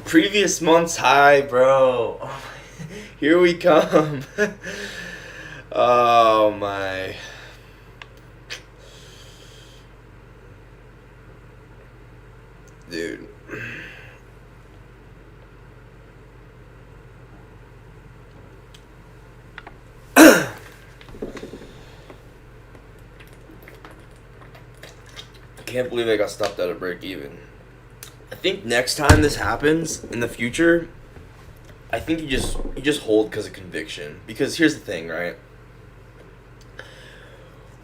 Previous month's high, bro. Here we come. Oh my. Dude. Can't believe I got stopped at a break even. I think next time this happens in the future, I think you just hold because of conviction. Because here's the thing, right?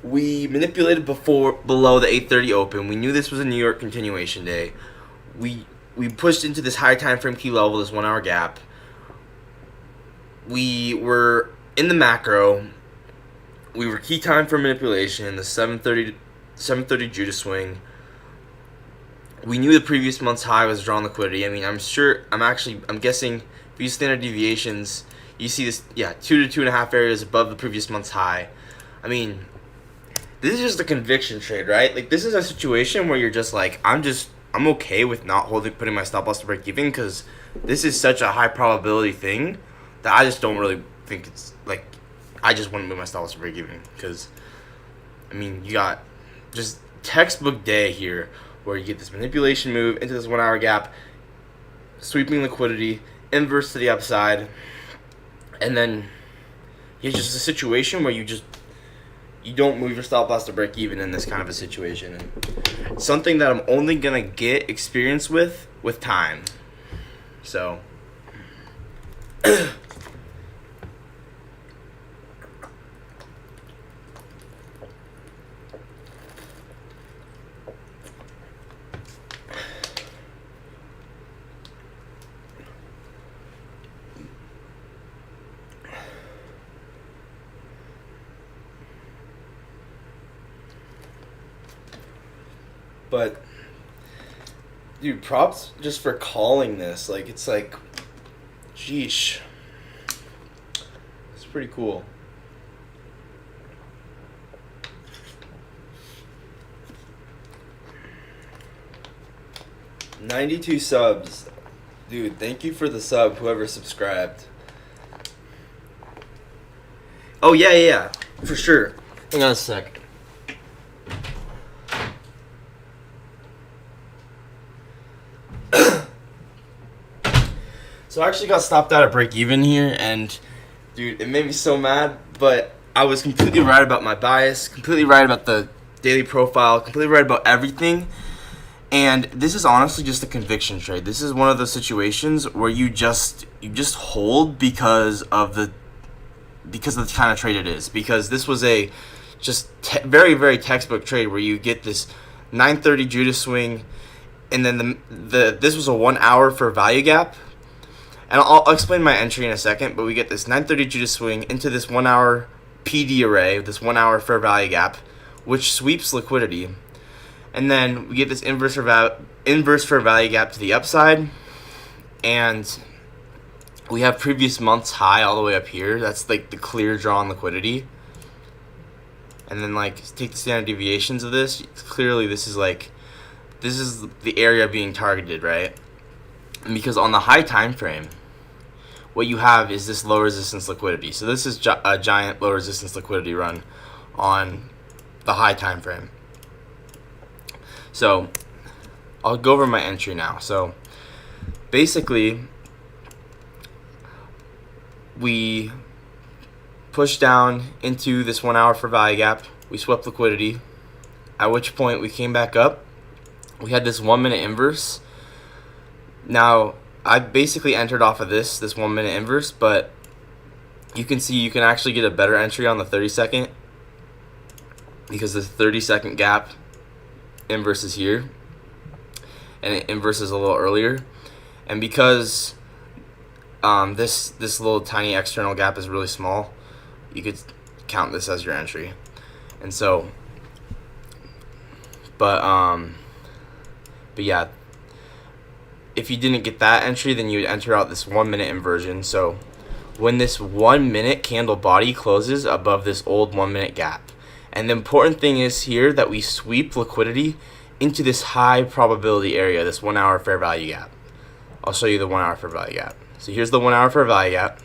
We manipulated below the 8:30 open. We knew this was a New York continuation day. We pushed into this high time frame key level, this 1 hour gap. we were in the macro. We were key time for manipulation, the 730 Judas swing. We knew the previous month's high was drawn liquidity. I mean, I'm guessing if you use standard deviations, you see this, 2 to 2.5 areas above the previous month's high. I mean, this is just a conviction trade, right? Like, this is a situation where you're just like, I'm okay with not putting my stop loss to break even, because this is such a high probability thing that I just don't really think it's like, I just wouldn't move my stop loss to break even, because, I mean, you got just textbook day here where you get this manipulation move into this 1 hour gap, sweeping liquidity, inverse to the upside, and then it's just a situation where you don't move your stop loss to break even in this kind of a situation. And something that I'm only gonna get experience with time. So but dude, props just for calling this. Like, it's like, sheesh. It's pretty cool. $92 subs. Dude, thank you for the sub, whoever subscribed. Oh, yeah. For sure. Hang on a sec. So I actually got stopped out at break even here, and dude, it made me so mad, but I was completely right about my bias, completely right about the daily profile, completely right about everything. And this is honestly just a conviction trade. This is one of those situations where you just hold because of the kind of trade it is. Because this was a very, very textbook trade where you get this 930 Judas swing, and then this was a 1 hour for value gap. And I'll explain my entry in a second, but we get this 930 Judas swing into this 1 hour PD array, this 1 hour fair value gap, which sweeps liquidity. And then we get this inverse fair value gap to the upside. And we have previous month's high all the way up here. That's like the clear draw on liquidity. And then like take the standard deviations of this. Clearly this is the area being targeted, right? And because on the high time frame, what you have is this low resistance liquidity. So this is a giant low resistance liquidity run on the high time frame. So I'll go over my entry now. So basically, we push down into this 1 hour for value gap. We swept liquidity, at which point we came back up. We had this 1 minute inverse. Now, I basically entered off of this 1 minute inverse, but you can see you can actually get a better entry on the 30-second because the 30-second gap inverse is here, and it inverses a little earlier. And because this little tiny external gap is really small, you could count this as your entry. And so, but yeah, if you didn't get that entry, then you would enter out this 1 minute inversion. So when this 1 minute candle body closes above this old 1 minute gap, and the important thing is here that we sweep liquidity into this high probability area, this 1 hour fair value gap. I'll show you the 1 hour fair value gap. So here's the 1 hour fair value gap.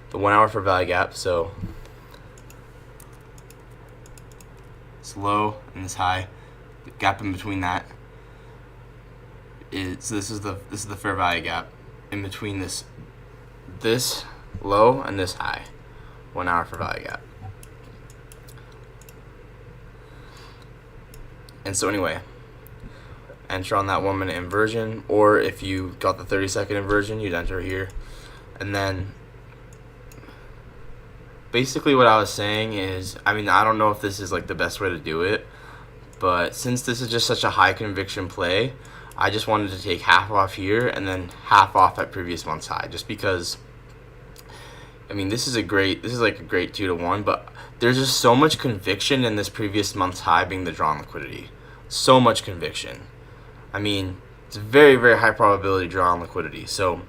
The 1 hour fair value gap. So it's low and it's high. The gap in between that is, so this is the fair value gap in between this low and this high. 1 hour fair value gap. And so anyway, enter on that 1 minute inversion, or if you got the 30-second inversion, you'd enter here. And then basically what I was saying is, I mean, I don't know if this is like the best way to do it, but since this is just such a high conviction play, I just wanted to take half off here and then half off at previous month's high, just because, I mean, this is like a great 2-to-1, but there's just so much conviction in this previous month's high being the drawn liquidity. So much conviction. I mean, it's a very, very high probability drawn liquidity. So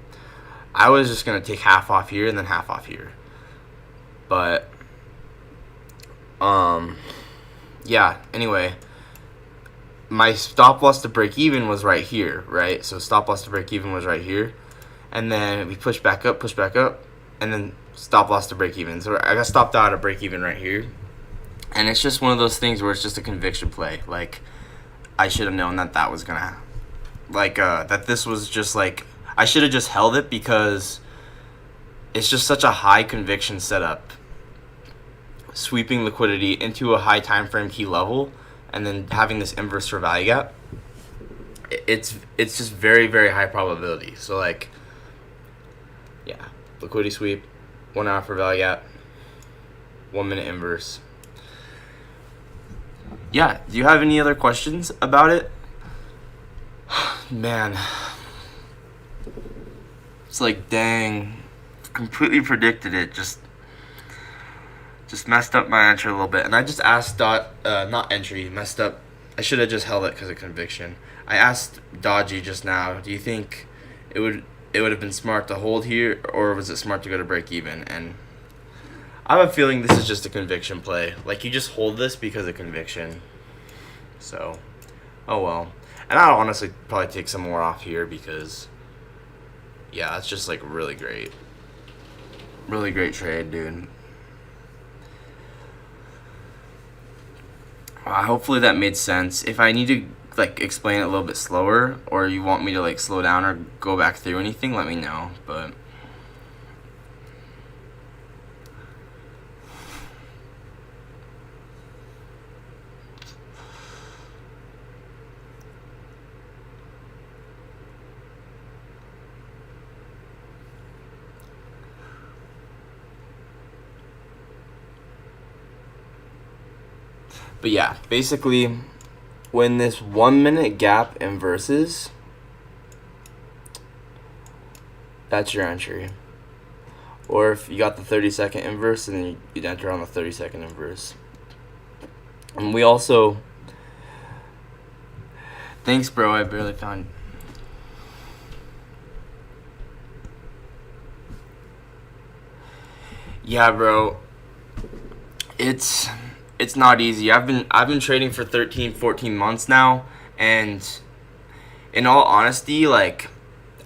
I was just going to take half off here and then half off here. But, yeah, anyway, my stop loss to break even was right here, right? So stop loss to break even was right here. And then we push back up, and then stop loss to break even. So I got stopped out at break even right here. And it's just one of those things where it's just a conviction play. Like, I should have known that was going to, like, that this was just like, I should have just held it because it's just such a high conviction setup. Sweeping liquidity into a high time frame key level and then having this inverse for value gap. It's just very, very high probability. So, like, yeah, liquidity sweep, 1 hour for value gap, 1 minute inverse. Yeah, do you have any other questions about it? Man, it's like, dang, completely predicted it. Just messed up my entry a little bit. And I just asked messed up. I should have just held it because of conviction. I asked Dodgy just now, do you think it would have been smart to hold here, or was it smart to go to break even? And I have a feeling this is just a conviction play. Like, you just hold this because of conviction. So, oh well. And I'll honestly probably take some more off here because, yeah, it's just like really great. Really great trade, dude. Hopefully that made sense. If I need to, like, explain it a little bit slower, or you want me to, like, slow down or go back through anything, let me know. But yeah, basically, when this 1 minute gap inverses, that's your entry. Or if you got the 30-second inverse, then you'd enter on the 30-second inverse. And we also, thanks, bro. I barely found. Yeah, bro. It's not easy. I've been trading for 13, 14 months now, and in all honesty, like,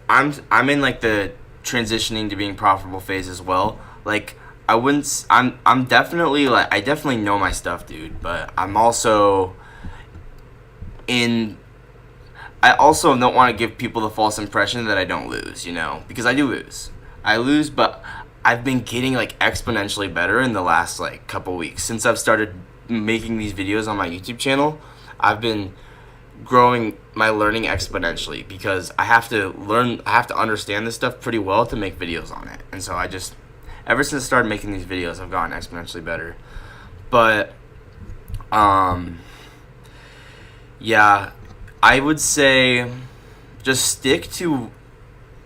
I'm in, like, the transitioning to being profitable phase as well. Like, I'm definitely, like, I definitely know my stuff, dude, but I also don't want to give people the false impression that I don't lose, you know, because I do lose. I lose, but I've been getting, like, exponentially better in the last, like, couple weeks. Since I've started making these videos on my YouTube channel, I've been growing my learning exponentially because I have to understand this stuff pretty well to make videos on it. And so ever since I started making these videos, I've gotten exponentially better. But, yeah, I would say just stick to,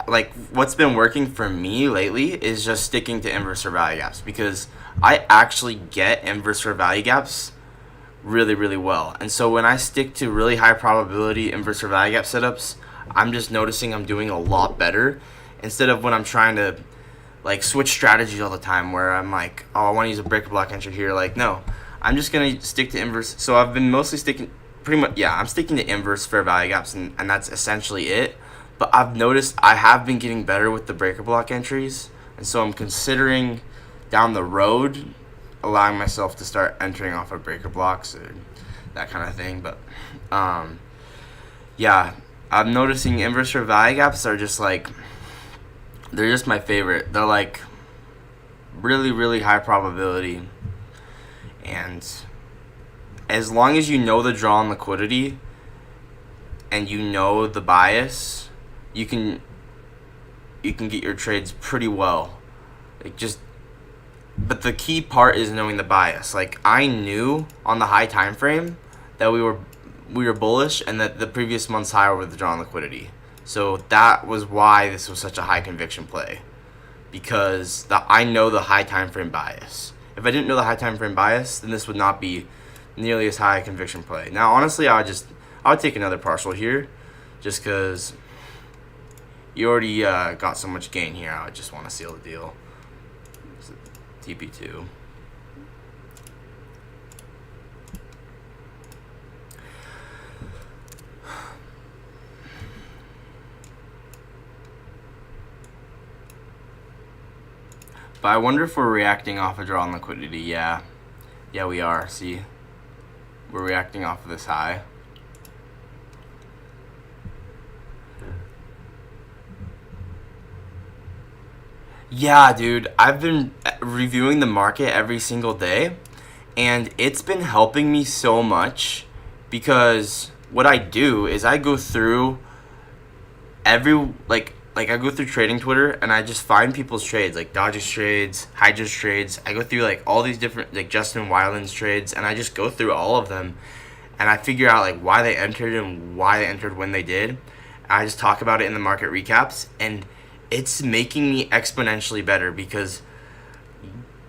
like, what's been working for me lately is just sticking to inverse or value gaps, because I actually get inverse or value gaps really, really well. And so when I stick to really high probability inverse or value gap setups, I'm just noticing I'm doing a lot better, instead of when I'm trying to, like, switch strategies all the time where I'm like, oh, I want to use a breaker block entry here. Like, no, I'm just going to stick to inverse. So I've been mostly I'm sticking to inverse fair value gaps, and that's essentially it. But I've noticed I have been getting better with the breaker block entries, and so I'm considering down the road allowing myself to start entering off of breaker blocks or that kind of thing. But yeah, I'm noticing inverse or value gaps are just, like, they're just my favorite. They're, like, really, really high probability, and as long as you know the draw on liquidity and you know the bias, you can get your trades pretty well. But the key part is knowing the bias. Like, I knew on the high time frame that we were we were bullish and that the previous month's high were withdrawn liquidity. So that was why this was such a high conviction play, because I know the high time frame bias. If I didn't know the high time frame bias, then this would not be nearly as high a conviction play. Now, honestly, I would take another partial here, just because you already got so much gain here. I would just want to seal the deal. TP2. But I wonder if we're reacting off a draw on liquidity. Yeah, we are. See, we're reacting off of this high. Yeah, dude, I've been reviewing the market every single day, and it's been helping me so much, because what I do is I go through every like I go through trading Twitter and I just find people's trades, like Dodge's trades, Hydra's trades. I go through like all these different, like Justin Weiland's trades, and I just go through all of them and I figure out like why they entered and why they entered when they did. I just talk about it in the market recaps, and it's making me exponentially better, because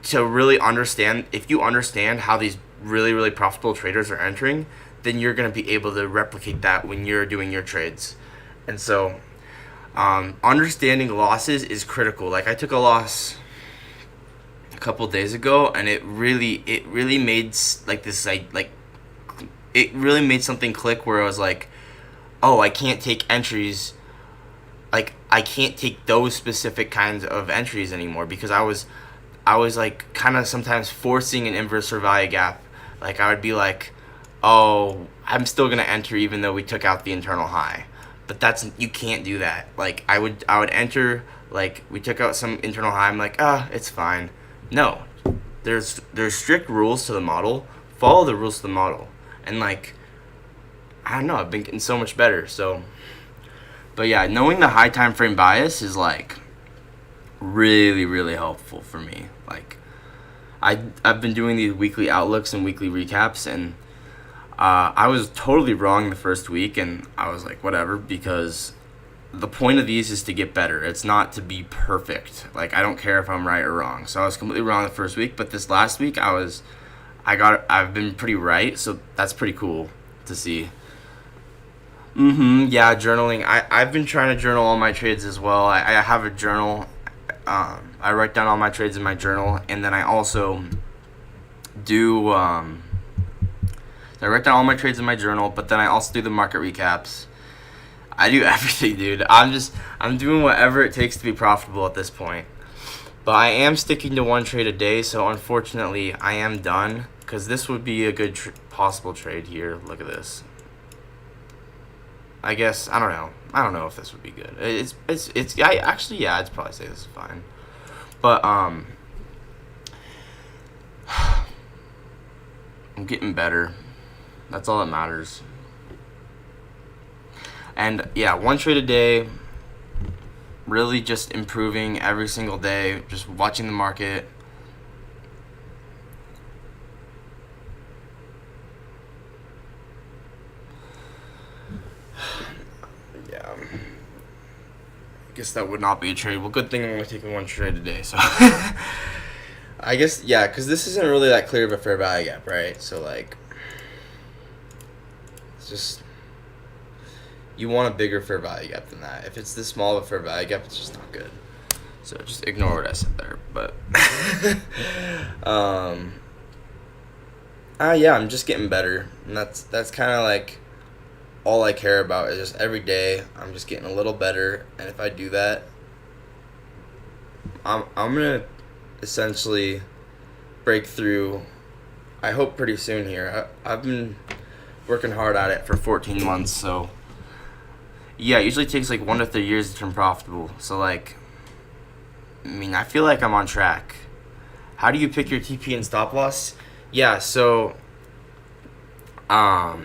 to really understand, if you understand how these really, really profitable traders are entering, then you're going to be able to replicate that when you're doing your trades. And so understanding losses is critical. Like, I took a loss a couple days ago, and it really made like this like it really made something click, where I was like, oh, I can't take entries, like I can't take those specific kinds of entries anymore, because I was like kind of sometimes forcing an inverse fair value gap. Like, I would be like, oh, I'm still gonna enter even though we took out the internal high. But you can't do that. Like, I would enter, like, we took out some internal high, I'm like, it's fine. No. There's strict rules to the model. Follow the rules to the model. And, like, I don't know, I've been getting so much better. So, but yeah, knowing the high time frame bias is, like, really, really helpful for me. Like, I've been doing these weekly outlooks and weekly recaps, and I was totally wrong the first week, and I was like, whatever, because the point of these is to get better. It's not to be perfect. Like, I don't care if I'm right or wrong. So I was completely wrong the first week, but this last week I've been pretty right, so that's pretty cool to see. Yeah, journaling. I've been trying to journal all my trades as well. I have a journal. I write down all my trades in my journal, and then I also do I write down all my trades in my journal, but then I also do the market recaps. I do everything, dude. I'm doing whatever it takes to be profitable at this point. But I am sticking to one trade a day, so unfortunately I am done, because this would be a good possible trade here. Look at this. I guess, I don't know. I don't know if this would be good. I'd probably say this is fine. But I'm getting better. That's all that matters. And yeah, one trade a day, really just improving every single day, just watching the market. Yeah. I guess that would not be a trade. Well, good thing I'm only taking one trade a day, so. I guess, yeah, because this isn't really that clear of a fair value gap, right? So, like, it's just, you want a bigger fair value gap than that. If it's this small of a fair value gap, it's just not good. So just ignore what I said there. But yeah, I'm just getting better, and that's kind of like all I care about, is just every day I'm just getting a little better. And if I do that, I'm gonna essentially break through, I hope pretty soon here. I've been working hard at it for 14 months, so yeah, it usually takes like 1 to 3 years to turn profitable. So, like, I mean, I feel like I'm on track. How do you pick your TP and stop loss? Yeah, so I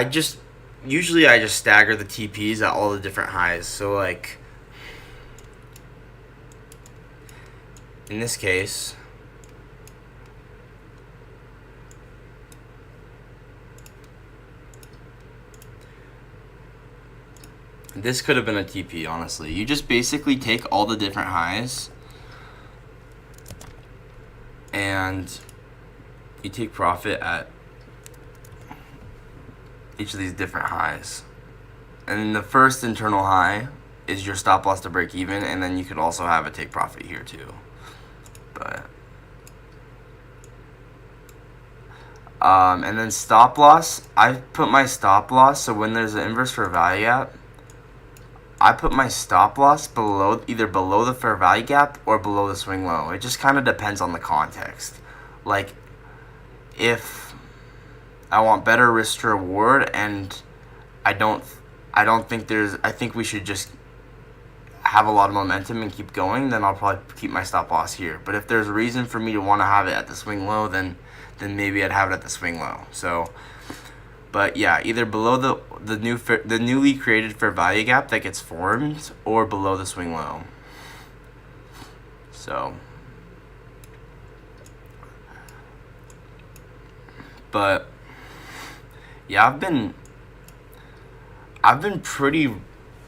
just stagger the TPs at all the different highs. So, like, in this case, This could have been a TP, honestly. You just basically take all the different highs and you take profit at each of these different highs. And then the first internal high is your stop loss to break even, and then you could also have a take profit here too. But and then stop loss, I put my stop loss, so when there's an inverse fair value gap, I put my stop loss either below the fair value gap or below the swing low. It just kind of depends on the context. Like, if I want better risk to reward and I don't think I think we should just have a lot of momentum and keep going, then I'll probably keep my stop loss here. But if there's a reason for me to want to have it at the swing low, then maybe I'd have it at the swing low. So, but yeah, either below the newly created fair value gap that gets formed, or below the swing low. So, but yeah, I've been pretty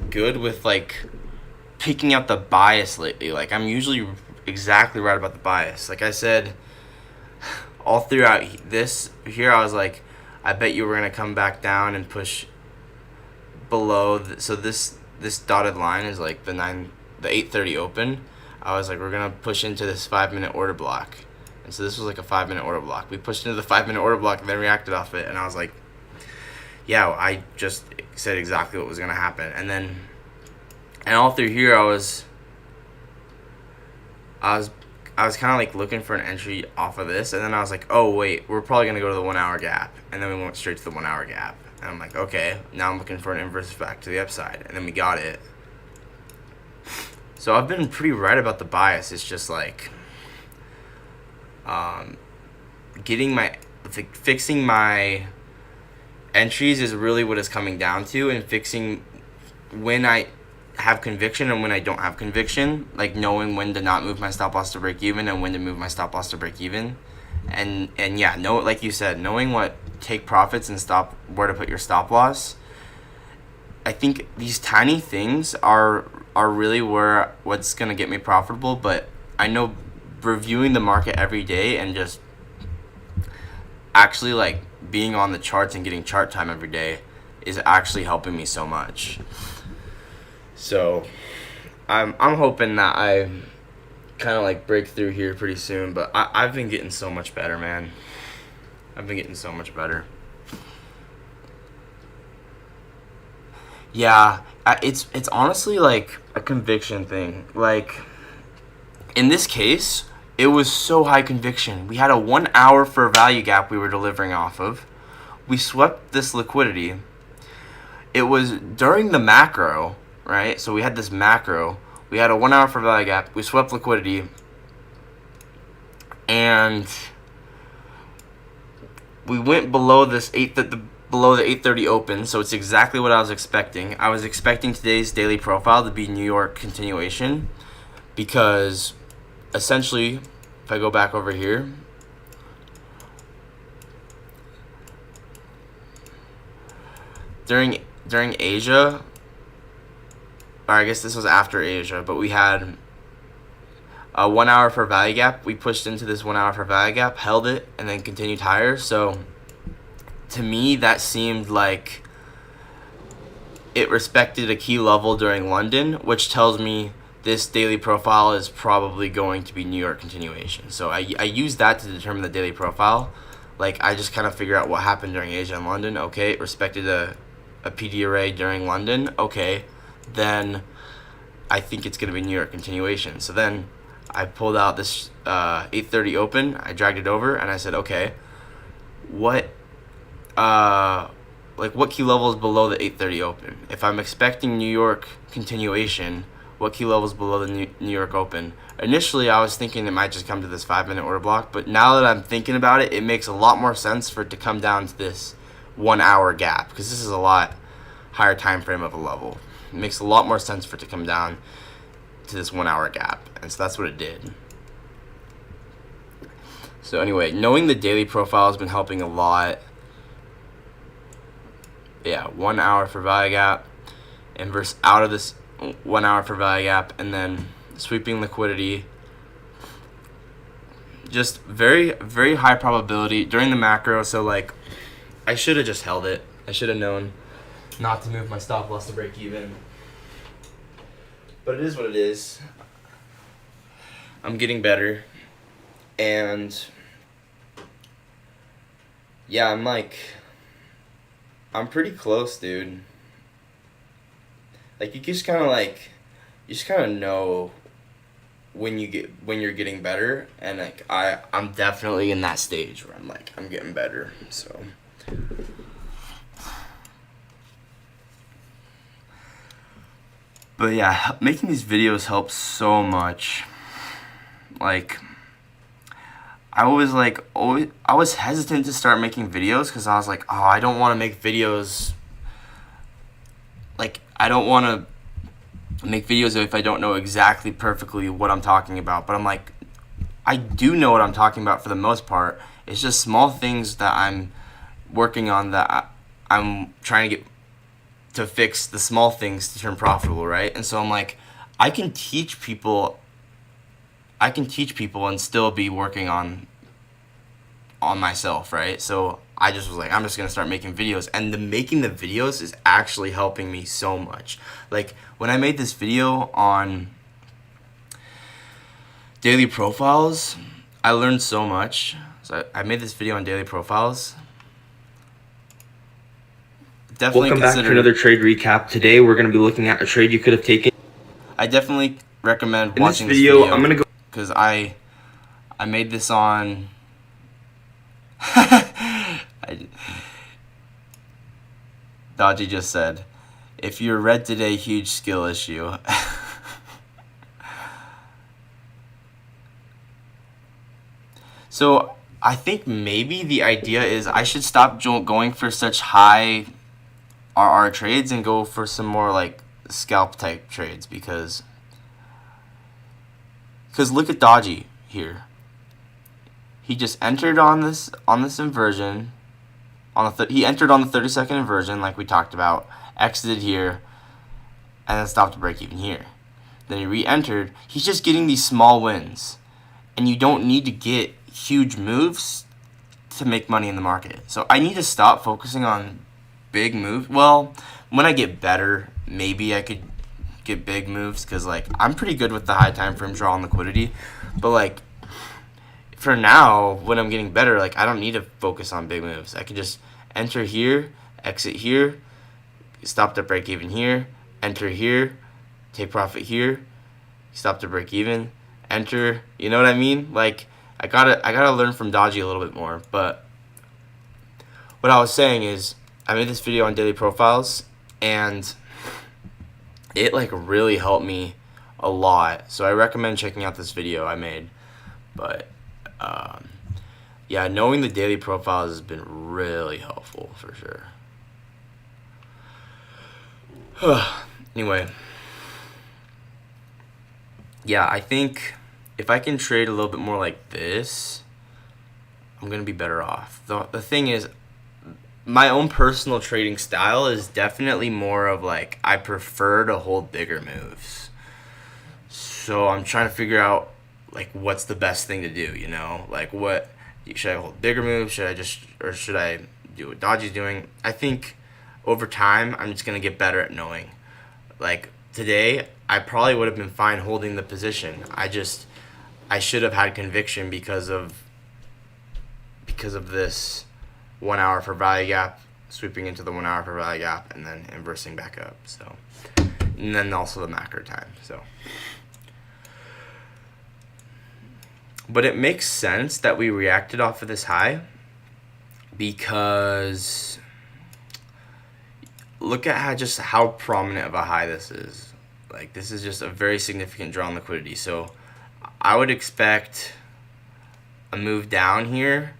good with like picking out the bias lately. Like, I'm usually exactly right about the bias. Like I said, all throughout this here, I was like, I bet you were gonna come back down and push below. So this dotted line is like the 8:30 open. I was like, we're gonna push into this 5-minute order block, and so this was like a 5-minute order block. We pushed into the 5-minute order block and then reacted off it, and I was like, yeah, I just said exactly what was gonna happen. And all through here, I was kind of like looking for an entry off of this, and then I was like, oh wait, we're probably gonna go to the 1 hour gap, and then we went straight to the 1 hour gap, and I'm like, okay, now I'm looking for an inverse back to the upside, and then we got it. So I've been pretty right about the bias. It's just like fixing my entries is really what it's coming down to, and fixing when I have conviction and when I don't have conviction, like knowing when to not move my stop loss to break even and when to move my stop loss to break even, and yeah, like you said, knowing what take profits and where to put your stop loss. I think these tiny things are really what's gonna get me profitable. But I know reviewing the market every day and just actually like being on the charts and getting chart time every day is actually helping me so much. So I'm hoping that I kind of like break through here pretty soon. But I've been getting so much better, man. I've been getting so much better. Yeah, it's honestly like a conviction thing. Like, in this case, it was so high conviction. We had a 1 hour fair value gap we were delivering off of. We swept this liquidity. It was during the macro, right? So we had this macro. We had a 1 hour fair value gap. We swept liquidity. And we went below below the 8:30 open, so it's exactly what I was expecting. I was expecting today's daily profile to be New York continuation, because essentially, if I go back over here, during Asia, or I guess this was after Asia, but we had a 1 hour fair value gap. We pushed into this 1 hour fair value gap, held it, and then continued higher. So to me, that seemed like it respected a key level during London, which tells me this daily profile is probably going to be New York continuation. So I use that to determine the daily profile. Like, I just kind of figure out what happened during Asia and London. Okay, it respected a PD array during London. Okay, then I think it's going to be New York continuation. So then I pulled out this 8:30 open. I dragged it over, and I said, okay, what key level is below the 8:30 open? If I'm expecting New York continuation, what key level is below the New York open? Initially, I was thinking it might just come to this 5-minute order block, but now that I'm thinking about it, it makes a lot more sense for it to come down to this 1 hour gap, because this is a lot higher time frame of a level. It makes a lot more sense for it to come down to this 1 hour gap, and so that's what it did. So anyway, knowing the daily profile has been helping a lot. Yeah, 1 hour for value gap, inverse out of this 1 hour for value gap, and then sweeping liquidity. Just very, very high probability during the macro. So like, I should have just held it. I should have known not to move my stop loss to break even. But it is what it is. I'm getting better. And yeah, I'm pretty close, dude. Like, you just kind of know when you're getting better, and like I'm definitely in that stage where I'm getting better. So but yeah, making these videos helps so much. Like, I was hesitant to start making videos because I was like, oh, I don't want to make videos. Like, I don't want to make videos if I don't know exactly perfectly what I'm talking about. But I'm like, I do know what I'm talking about for the most part. It's just small things that I'm working on that I'm trying to get to fix the small things to turn profitable, right? And so I'm like, I can teach people and still be working on myself, right? So I just was like, I'm just gonna start making videos, and making the videos is actually helping me so much. Like, when I made this video on daily profiles, I learned so much. So I made this video on daily profiles. Definitely Welcome back to another trade recap. Today we're going to be looking at a trade you could have taken. I definitely recommend In watching this video. I'm going to go because I made this on Dodgy just said, if you're red today, huge skill issue. So I think maybe the idea is I should stop going for such high RR trades and go for some more like scalp type trades, because look at Dodgy here. He just entered on this inversion. He entered on the 30-second inversion like we talked about, exited here, and then stopped to break even here. Then he re-entered. He's just getting these small wins, and you don't need to get huge moves to make money in the market. So I need to stop focusing on big moves. Well, when I get better, maybe I could get big moves, because like I'm pretty good with the high time frame draw and liquidity. But like for now, when I'm getting better, like I don't need to focus on big moves. I can just enter here, exit here, stop to break even here, enter here, take profit here, stop to break even, enter. You know what I mean? Like I gotta learn from Dodgy a little bit more. But what I was saying is, I made this video on daily profiles, and it like really helped me a lot. So I recommend checking out this video I made. But yeah, knowing the daily profiles has been really helpful for sure. Anyway, yeah, I think if I can trade a little bit more like this, I'm gonna be better off. The thing is, my own personal trading style is definitely more of like, I prefer to hold bigger moves. So I'm trying to figure out like what's the best thing to do, you know? Like, what should I hold bigger moves? Should I do what Dodgy's doing? I think over time I'm just gonna get better at knowing. Like today, I probably would have been fine holding the position. I should have had conviction because of this 1 hour for value gap, sweeping into the 1 hour for value gap, and then inversing back up. So, and then also the macro time. So, but it makes sense that we reacted off of this high, because look at how prominent of a high this is. Like, this is just a very significant draw on liquidity. So I would expect a move down here,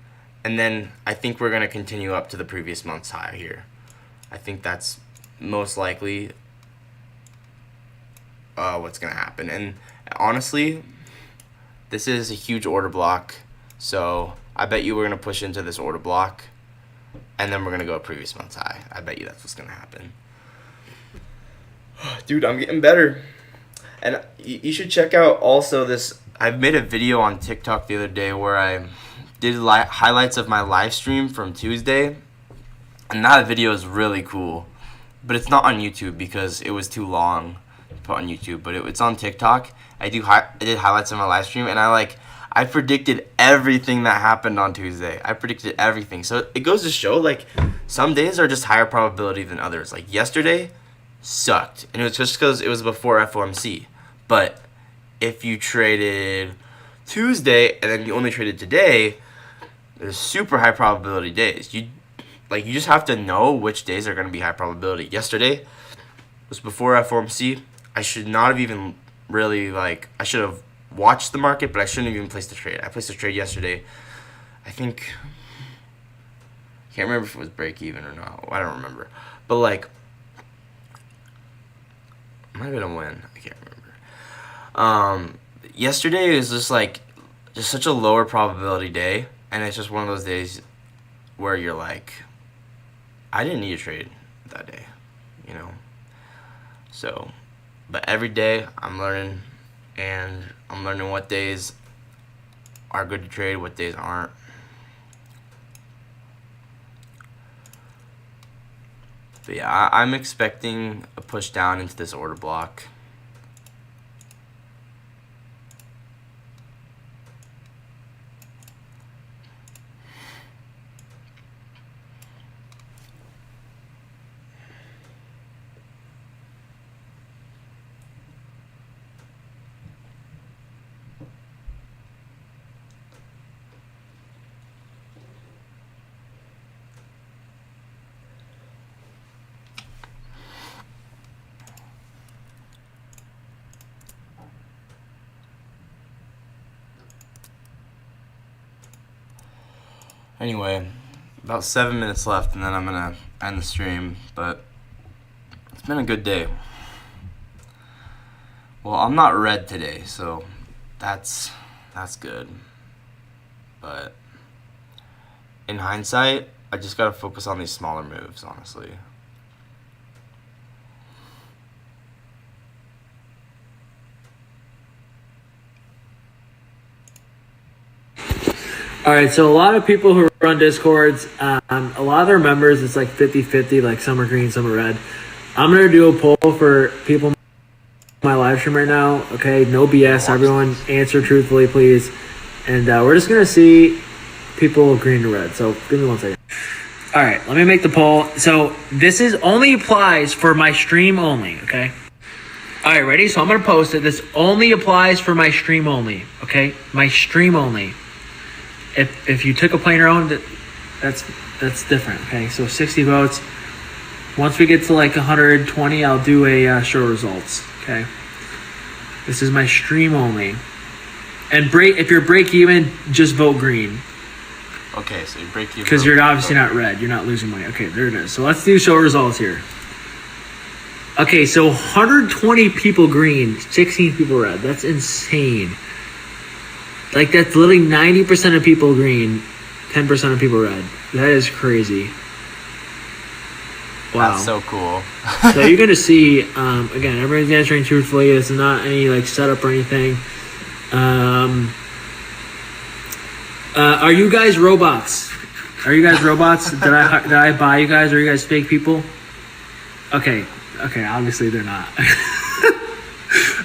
and then I think we're going to continue up to the previous month's high here. I think that's most likely what's going to happen. And honestly, this is a huge order block. So I bet you we're going to push into this order block, and then we're going to go previous month's high. I bet you that's what's going to happen. Dude, I'm getting better. And you should check out also this. I made a video on TikTok the other day where I did highlights of my live stream from Tuesday. And that video is really cool. But it's not on YouTube because it was too long to put on YouTube. But it's on TikTok. I did highlights of my live stream. And I predicted everything that happened on Tuesday. I predicted everything. So it goes to show, like, some days are just higher probability than others. Like, yesterday sucked. And it was just because it was before FOMC. But if you traded Tuesday and then you only traded today, there's super high probability days. You just have to know which days are going to be high probability. Yesterday was before FOMC. I should not have even really, I should have watched the market, but I shouldn't have even placed a trade. I placed a trade yesterday. I can't remember if it was break even or not. I don't remember. But, am I going to win? I can't remember. Yesterday is just such a lower probability day, and it's just one of those days where you're like, I didn't need a trade that day, So, but every day I'm learning, and I'm learning what days are good to trade, what days aren't. But yeah, I'm expecting a push down into this order block. Anyway, about 7 minutes left, and then I'm gonna end the stream. But it's been a good day. Well, I'm not red today, so that's good. But in hindsight, I just gotta focus on these smaller moves, honestly. All right, so a lot of people who run Discords, a lot of their members, it's like 50-50, like some are green, some are red. I'm going to do a poll for people in my live stream right now, okay? No BS, everyone answer truthfully, please. And we're just going to see people green to red, so give me 1 second. All right, let me make the poll. So this is only applies for my stream only, okay? All right, ready? So I'm going to post it. This only applies for my stream only, okay? My stream only. If you took a plainer own, that's different, okay? So 60 votes. Once we get to 120, I'll do a show results, okay? This is my stream only. And if you're break even, just vote green. Okay, so you break even. Because you're obviously not red. You're not losing money. Okay, there it is. So let's do show results here. Okay, so 120 people green, 16 people red. That's insane. That's literally 90% of people green, 10% of people red. That is crazy. Wow. That's so cool. So you're going to see, again, everybody's answering truthfully. This is not any setup or anything. Are you guys robots? Are you guys robots? Did I buy you guys? Are you guys fake people? Okay, obviously they're not.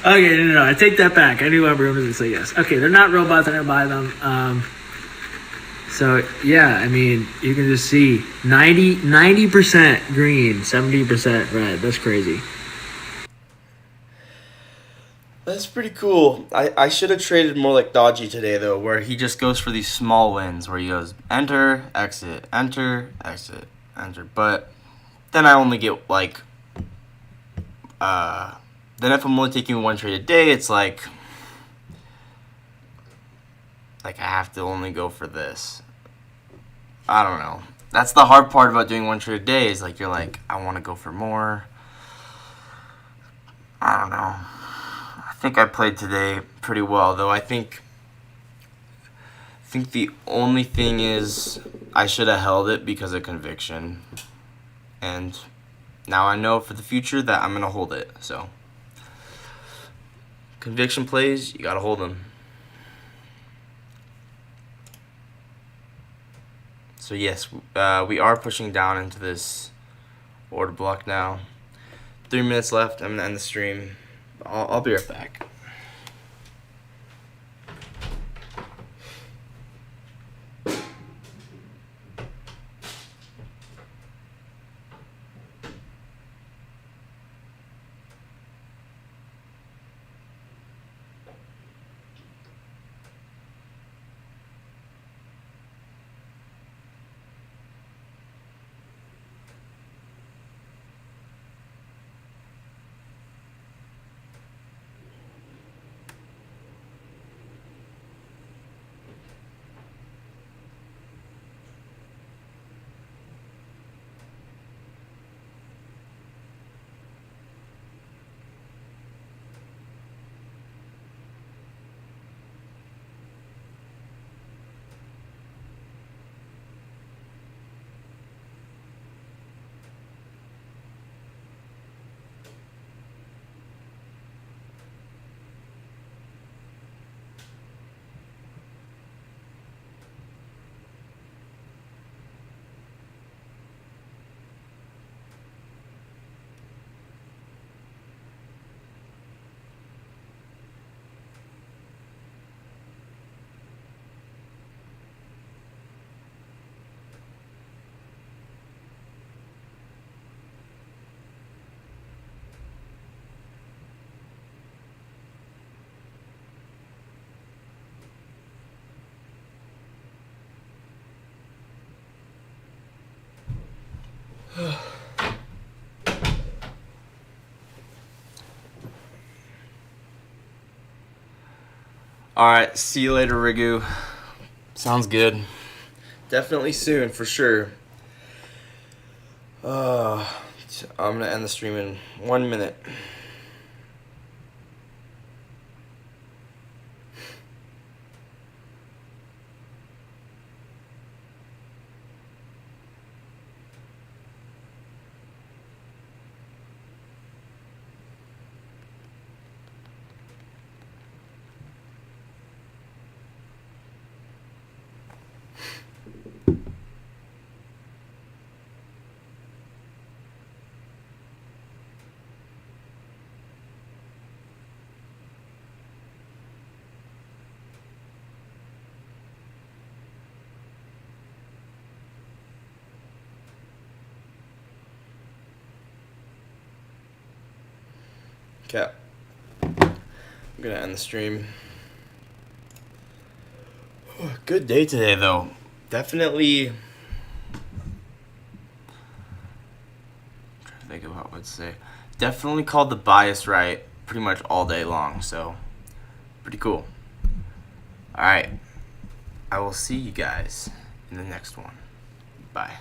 Okay, no, I take that back. I knew everyone was going to say yes. Okay, they're not robots. I didn't buy them. So, yeah, I mean, you can just see 90% green, 70% red. That's crazy. That's pretty cool. I should have traded more like Dodgy today, though, where he just goes for these small wins, where he goes enter, exit, enter, exit, enter. But then I only get then if I'm only taking one trade a day, it's like I have to only go for this. I don't know. That's the hard part about doing one trade a day is you're I want to go for more. I don't know. I think I played today pretty well, though. I think the only thing is I should have held it because of conviction. And Now I know for the future that I'm gonna hold it. So conviction plays, you gotta hold them. So yes, we are pushing down into this order block now. 3 minutes left. I'm gonna end the stream. I'll be right back. Alright, see you later, Rigu. Sounds good. Definitely soon, for sure. I'm gonna end the stream in 1 minute. Okay. I'm gonna end the stream. Good day today, though. Definitely. I'm trying to think of what I would say. Definitely called the bias right pretty much all day long, so pretty cool. Alright. I will see you guys in the next one. Bye.